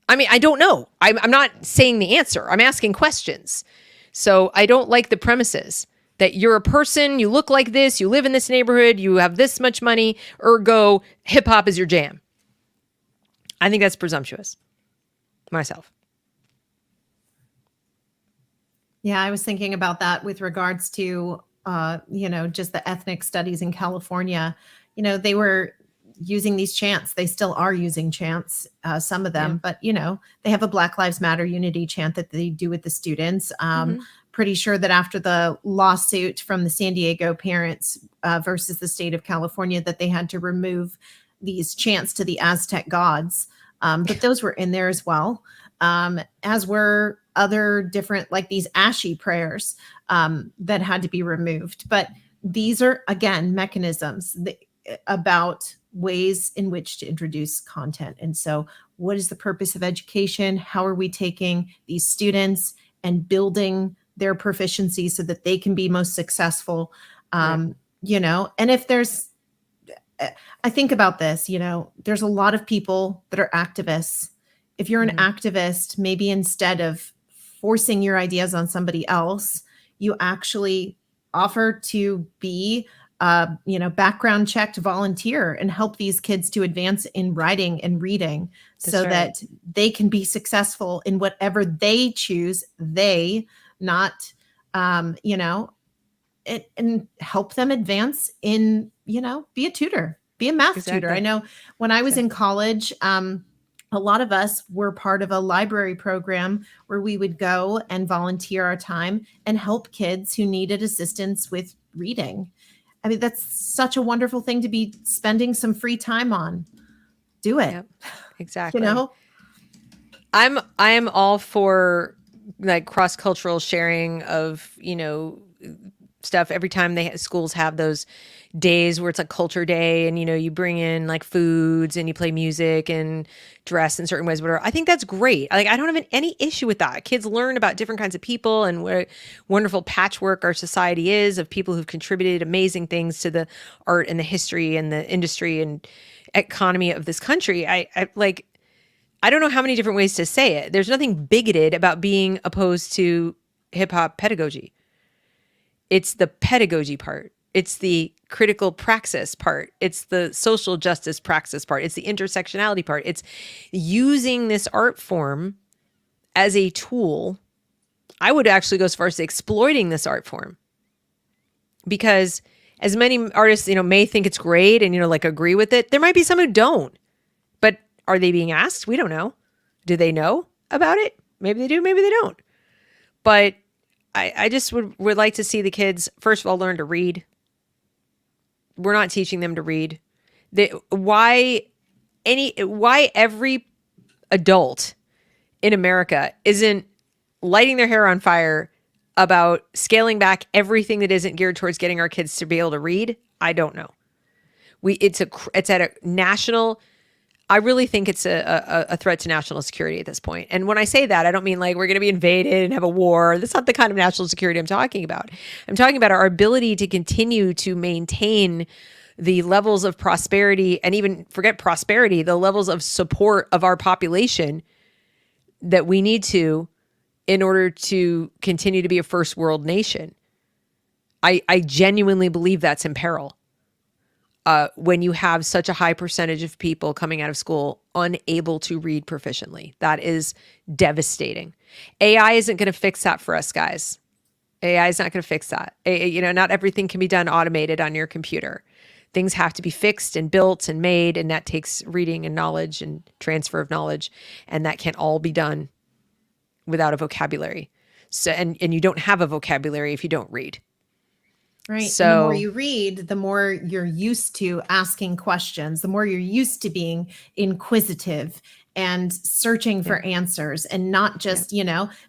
I mean, I don't know. I'm not saying the answer. I'm asking questions. So I don't like the premises that you're a person, you look like this, you live in this neighborhood, you have this much money, ergo hip hop is your jam. I think that's presumptuous. Myself. Yeah, I was thinking about that with regards to, just the ethnic studies in California. They were using these chants. They still are using chants, some of them, but, they have a Black Lives Matter unity chant that they do with the students. Pretty sure that after the lawsuit from the San Diego parents versus the state of California, that they had to remove these chants to the Aztec gods. But those were in there as well, as were other different, like these ashy prayers that had to be removed. But these are, again, mechanisms about ways in which to introduce content. And so what is the purpose of education? How are we taking these students and building their proficiency so that they can be most successful? And if there's, I think about this, there's a lot of people that are activists. If you're an activist, maybe instead of forcing your ideas on somebody else, you actually offer to be, background checked volunteer and help these kids to advance in writing and reading. That's so right. That they can be successful in whatever they choose. They not, and help them advance in, be a tutor, be a math tutor. I know when I was in college, a lot of us were part of a library program where we would go and volunteer our time and help kids who needed assistance with reading. I mean, that's such a wonderful thing to be spending some free time on. Do it. Yep, exactly. I am all for like cross-cultural sharing of, stuff. Every time schools have those days where it's like culture day and, you bring in like foods and you play music and dress in certain ways, whatever. I think that's great. Like, I don't have any issue with that. Kids learn about different kinds of people and what wonderful patchwork our society is of people who've contributed amazing things to the art and the history and the industry and economy of this country. I don't know how many different ways to say it. There's nothing bigoted about being opposed to hip hop pedagogy. It's the pedagogy part. It's the critical praxis part. It's the social justice praxis part. It's the intersectionality part. It's using this art form as a tool. I would actually go as far as exploiting this art form, because as many artists, may think it's great and, agree with it. There might be some who don't, but are they being asked? We don't know. Do they know about it? Maybe they do, maybe they don't. But I just would like to see the kids, first of all, learn to read. We're not teaching them to read. Why every adult in America isn't lighting their hair on fire about scaling back everything that isn't geared towards getting our kids to be able to read? I don't know. It's at a national. I really think it's a threat to national security at this point. And when I say that, I don't mean like we're going to be invaded and have a war. That's not the kind of national security I'm talking about. I'm talking about our ability to continue to maintain the levels of prosperity, and even forget prosperity, the levels of support of our population that we need to in order to continue to be a first world nation. I genuinely believe that's in peril. When you have such a high percentage of people coming out of school unable to read proficiently. That is devastating. AI isn't going to fix that for us, guys. AI is not going to fix that. Not everything can be done automated on your computer. Things have to be fixed and built and made, and that takes reading and knowledge and transfer of knowledge, and that can't all be done without a vocabulary. So, and you don't have a vocabulary if you don't read. Right. So and the more you read, the more you're used to asking questions, the more you're used to being inquisitive and searching for answers, and not just,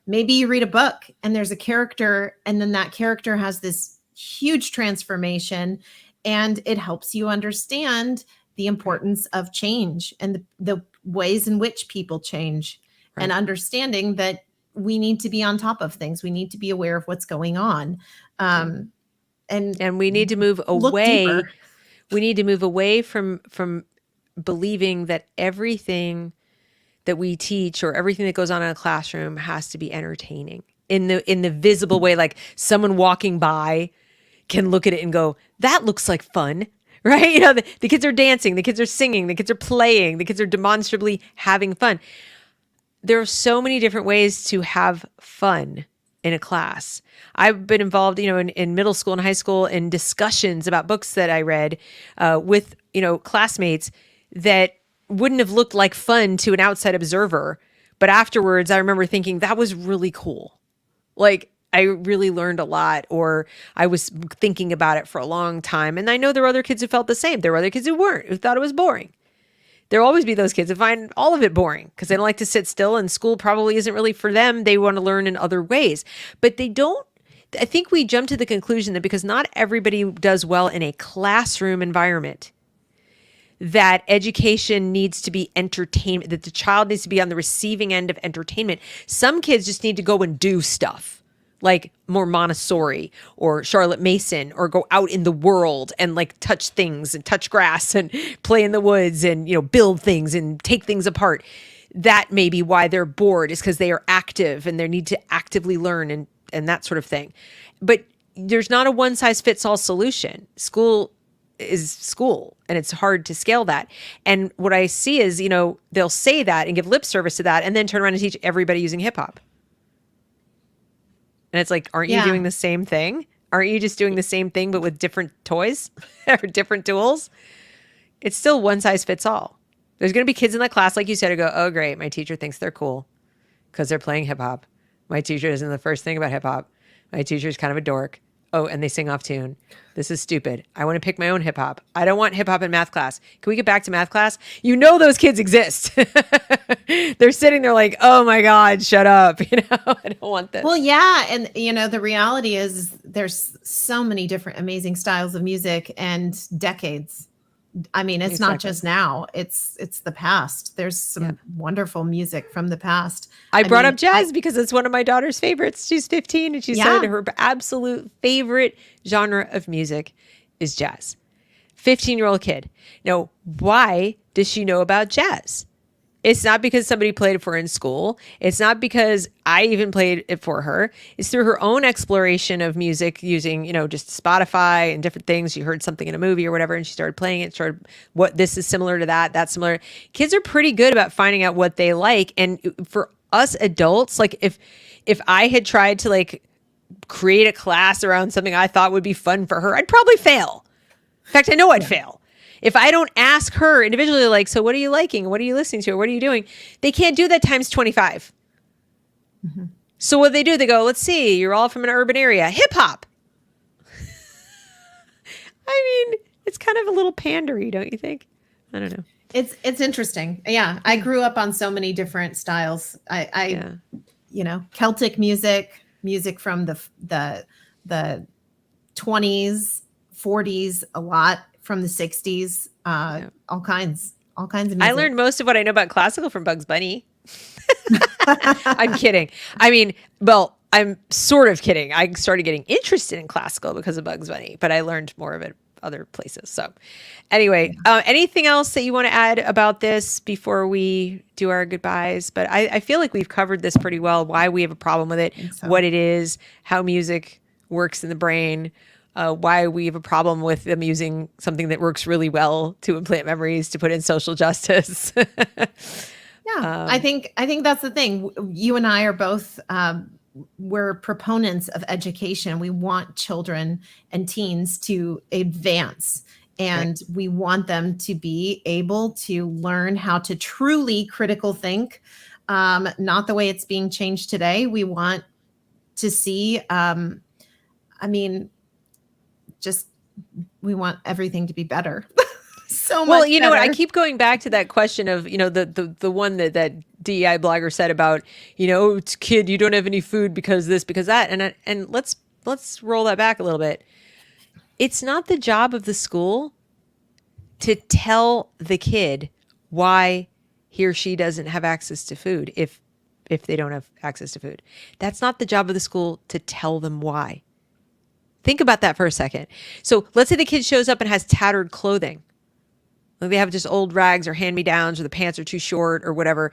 maybe you read a book and there's a character, and then that character has this huge transformation, and it helps you understand the importance of change and the ways in which people change, and understanding that we need to be on top of things. We need to be aware of what's going on. And we need to move away. We need to move away from believing that everything that we teach or everything that goes on in a classroom has to be entertaining in the visible way. Like someone walking by can look at it and go, that looks like fun, right? The kids are dancing, the kids are singing, the kids are playing, the kids are demonstrably having fun. There are so many different ways to have fun in a class. I've been involved, in middle school and high school in discussions about books that I read with, classmates that wouldn't have looked like fun to an outside observer. But afterwards, I remember thinking that was really cool. Like I really learned a lot, or I was thinking about it for a long time. And I know there were other kids who felt the same. There were other kids who weren't, who thought it was boring. There'll always be those kids that find all of it boring because they don't like to sit still, and school probably isn't really for them. They want to learn in other ways, but they don't. I think we jump to the conclusion that because not everybody does well in a classroom environment, that education needs to be entertainment, that the child needs to be on the receiving end of entertainment. Some kids just need to go and do stuff like more Montessori or Charlotte Mason, or go out in the world and like touch things and touch grass and play in the woods and, build things and take things apart. That may be why they're bored, is because they are active and they need to actively learn and that sort of thing. But there's not a one size fits all solution. School is school, and it's hard to scale that. And what I see is, they'll say that and give lip service to that and then turn around and teach everybody using hip hop. And it's like, aren't you doing the same thing? Aren't you just doing the same thing, but with different toys or different tools? It's still one size fits all. There's going to be kids in that class, like you said, who go, oh, great, my teacher thinks they're cool because they're playing hip hop. My teacher doesn't know the first thing about hip hop. My teacher's kind of a dork. Oh, and they sing off tune. This is stupid. I want to pick my own hip hop. I don't want hip hop in math class. Can we get back to math class? Those kids exist. They're sitting there like, oh my God, shut up. I don't want this. Well, yeah. And, the reality is there's so many different amazing styles of music and decades. I mean, it's not just now, it's the past. There's some wonderful music from the past. I brought up jazz because it's one of my daughter's favorites. She's 15 and she said her absolute favorite genre of music is jazz. 15-year-old kid. Now, why does she know about jazz? It's not because somebody played it for her in school. It's not because I even played it for her. It's through her own exploration of music using, just Spotify and different things. She heard something in a movie or whatever, and she started playing it, what this is similar to that, that's similar. Kids are pretty good about finding out what they like. And for us adults, like if I had tried to like create a class around something I thought would be fun for her, I'd probably fail. In fact, I know I'd fail. If I don't ask her individually, like, so what are you liking? What are you listening to? What are you doing? They can't do that times 25. Mm-hmm. So what they do, they go, let's see, you're all from an urban area. Hip hop. I mean, it's kind of a little pandery, don't you think? I don't know. It's interesting. Yeah. I grew up on so many different styles. I you know, Celtic music from the 20s, 40s, a lot from the 60s, all kinds of music. I learned most of what I know about classical from Bugs Bunny. I'm kidding. I mean, well, I'm sort of kidding. I started getting interested in classical because of Bugs Bunny, but I learned more of it other places. So anyway, anything else that you want to add about this before we do our goodbyes? But I feel like we've covered this pretty well, why we have a problem with it, what it is, how music works in the brain, why we have a problem with them using something that works really well to implant memories, to put in social justice. Yeah, I think that's the thing. You and I are both, we're proponents of education. We want children and teens to advance, and we want them to be able to learn how to truly critical think, not the way it's being changed today. We want to see, we want everything to be better. So much well, you know what? I better. keep going back to that question of, you know, the one that DEI blogger said about, you know, it's kid, you don't have any food because this, because that. And let's roll that back a little bit. It's not the job of the school to tell the kid why he or she doesn't have access to food if they don't have access to food. That's not the job of the school to tell them why. Think about that for a second. So let's say the kid shows up and has tattered clothing. Like they have just old rags or hand-me-downs, or the pants are too short or whatever.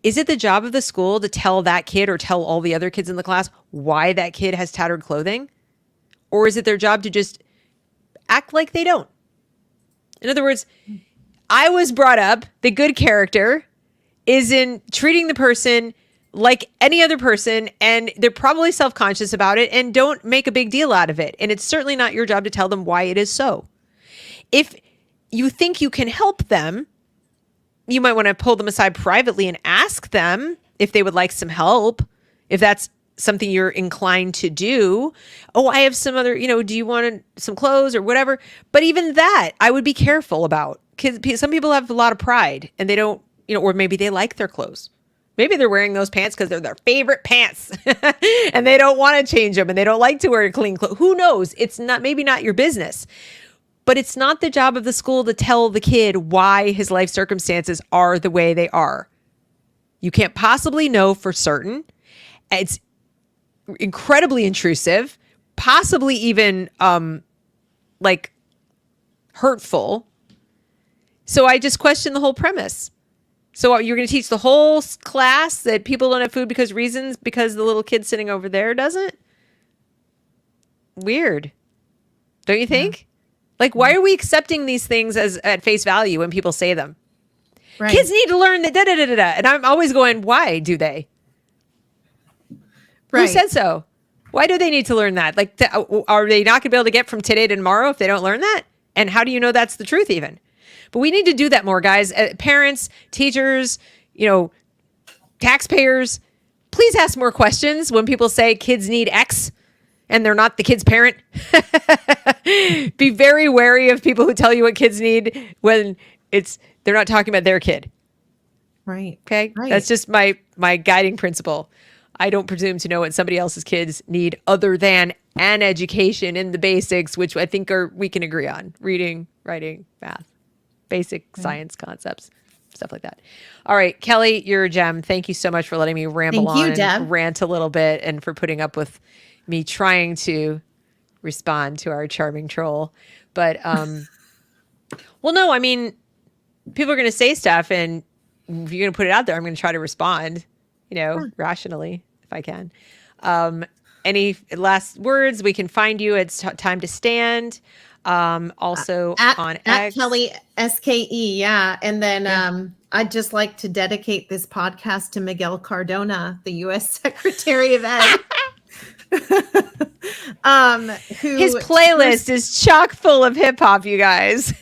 Is it the job of the school to tell that kid or tell all the other kids in the class why that kid has tattered clothing? Or is it their job to just act like they don't? In other words, I was brought up, the good character is in treating the person like any other person, and they're probably self-conscious about it and don't make a big deal out of it. And it's certainly not your job to tell them why it is so. If you think you can help them, you might want to pull them aside privately and ask them if they would like some help, if that's something you're inclined to do. Oh, I have some other, you know, do you want some clothes or whatever? But even that, I would be careful about. Because some people have a lot of pride and they don't, you know, or maybe they like their clothes. Maybe they're wearing those pants because they're their favorite pants and they don't want to change them and they don't like to wear clean clothes. Who knows? It's not, maybe not your business. But it's not the job of the school to tell the kid why his life circumstances are the way they are. You can't possibly know for certain. It's incredibly intrusive, possibly even like hurtful. So I just question the whole premise. So you're going to teach the whole class that people don't have food because the little kid sitting over there doesn't? Weird. Don't you think? Yeah. Like, why are we accepting these things as at face value when people say them? Right. Kids need to learn that da-da-da-da-da. And I'm always going, why do they? Right. Who said so? Why do they need to learn that? Like, are they not going to be able to get from today to tomorrow if they don't learn that? And how do you know that's the truth even? But we need to do that more, guys. Parents, teachers, you know, taxpayers, please ask more questions when people say kids need X and they're not the kid's parent. Be very wary of people who tell you what kids need when they're not talking about their kid. Right. Okay. Right. That's just my guiding principle. I don't presume to know what somebody else's kids need other than an education in the basics, which I think we can agree on: reading, writing, math, basic science concepts, stuff like that. All right, Kelly, you're a gem. Thank you so much for letting me ramble on and rant a little bit, and for putting up with me trying to respond to our charming troll. But, well, no, I mean, people are going to say stuff, and if you're going to put it out there, I'm going to try to respond, rationally, if I can. Any last words? We can find you at Time to Stand. Also on X. At Kelly SKE, yeah. And then I'd just like to dedicate this podcast to Miguel Cardona, the U.S. Secretary of Ed. His playlist is chock full of hip hop, you guys.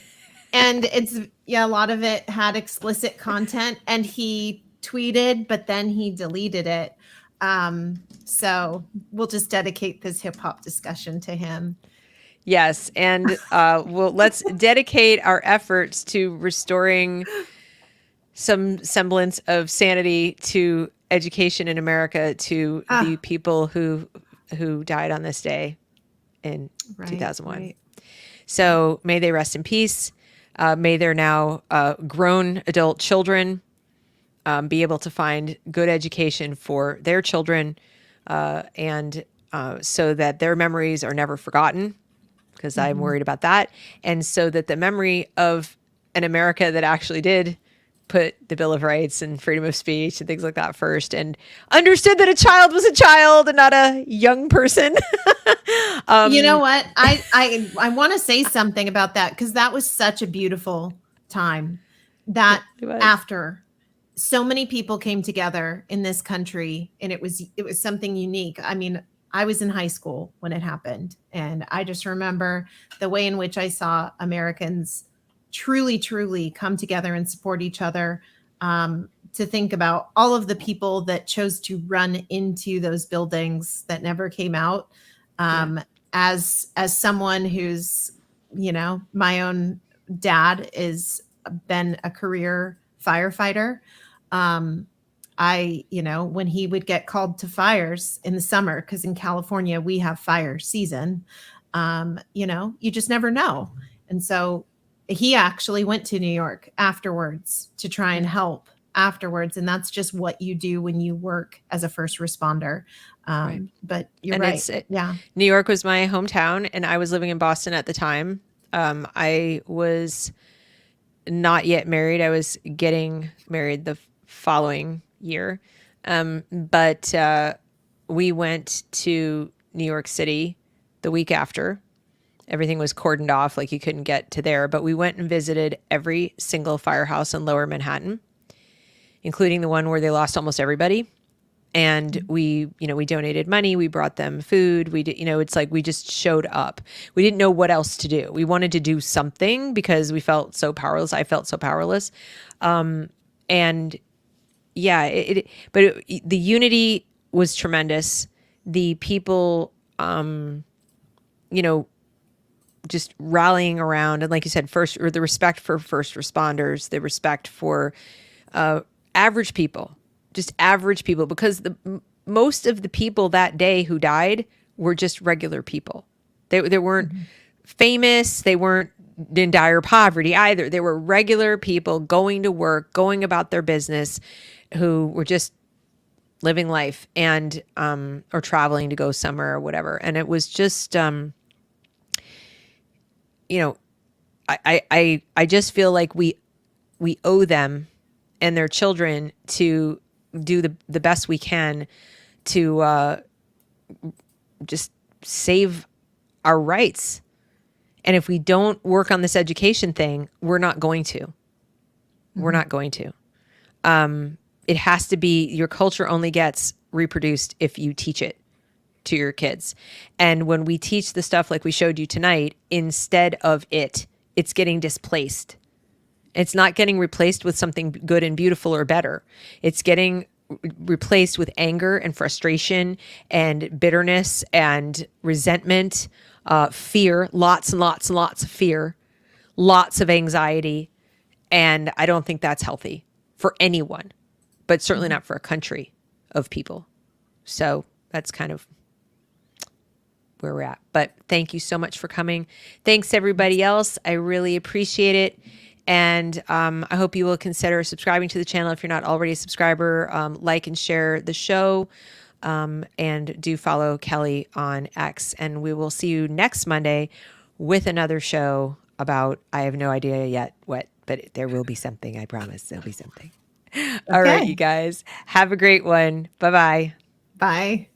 And a lot of it had explicit content, and he tweeted, but then he deleted it. So we'll just dedicate this hip hop discussion to him. Yes, and let's dedicate our efforts to restoring some semblance of sanity to education in America to the people who died on this day in 2001. Right. So may they rest in peace. May their now grown adult children be able to find good education for their children, and so that their memories are never forgotten, because I'm worried about that. And so that the memory of an America that actually did put the Bill of Rights and freedom of speech and things like that first, and understood that a child was a child and not a young person. You know what? I want to say something about that, because that was such a beautiful time that after so many people came together in this country, and it was something unique. I mean, I was in high school when it happened, and I just remember the way in which I saw Americans truly, truly come together and support each other, to think about all of the people that chose to run into those buildings that never came out. As someone who's, my own dad is been a career firefighter. When he would get called to fires in the summer, because in California we have fire season, you just never know. And so he actually went to New York afterwards to try and help afterwards. And that's just what you do when you work as a first responder. Right. But you're right. New York was my hometown, and I was living in Boston at the time. I was not yet married. I was getting married the following year. But we went to New York City the week after. Everything was cordoned off, like you couldn't get to there. But we went and visited every single firehouse in Lower Manhattan, including the one where they lost almost everybody. And we donated money. We brought them food. We did, it's like we just showed up. We didn't know what else to do. We wanted to do something because we felt so powerless. I felt so powerless. The unity was tremendous. The people, just rallying around, and like you said, the respect for first responders, the respect for average people, just average people, because most of the people that day who died were just regular people. They weren't famous. They weren't in dire poverty either. They were regular people going to work, going about their business, who were just living life and or traveling to go somewhere or whatever. And it was just I just feel like we owe them and their children to do the best we can to just save our rights. And if we don't work on this education thing, we're not going to. We're not going to. It has to be, your culture only gets reproduced if you teach it to your kids. And when we teach the stuff like we showed you tonight, instead of it's getting displaced. It's not getting replaced with something good and beautiful or better. It's getting replaced with anger and frustration and bitterness and resentment, fear, lots and lots and lots of fear, lots of anxiety. And I don't think that's healthy for anyone, but certainly not for a country of people. So that's kind of where we're at. But thank you so much for coming. Thanks everybody else. I really appreciate it. And I hope you will consider subscribing to the channel if you're not already a subscriber. Like and share the show, and do follow Kelly on X. And we will see you next Monday with another show about, I have no idea yet what, but there will be something. I promise there'll be something. Okay. All right, you guys, have a great one. Bye-bye. Bye.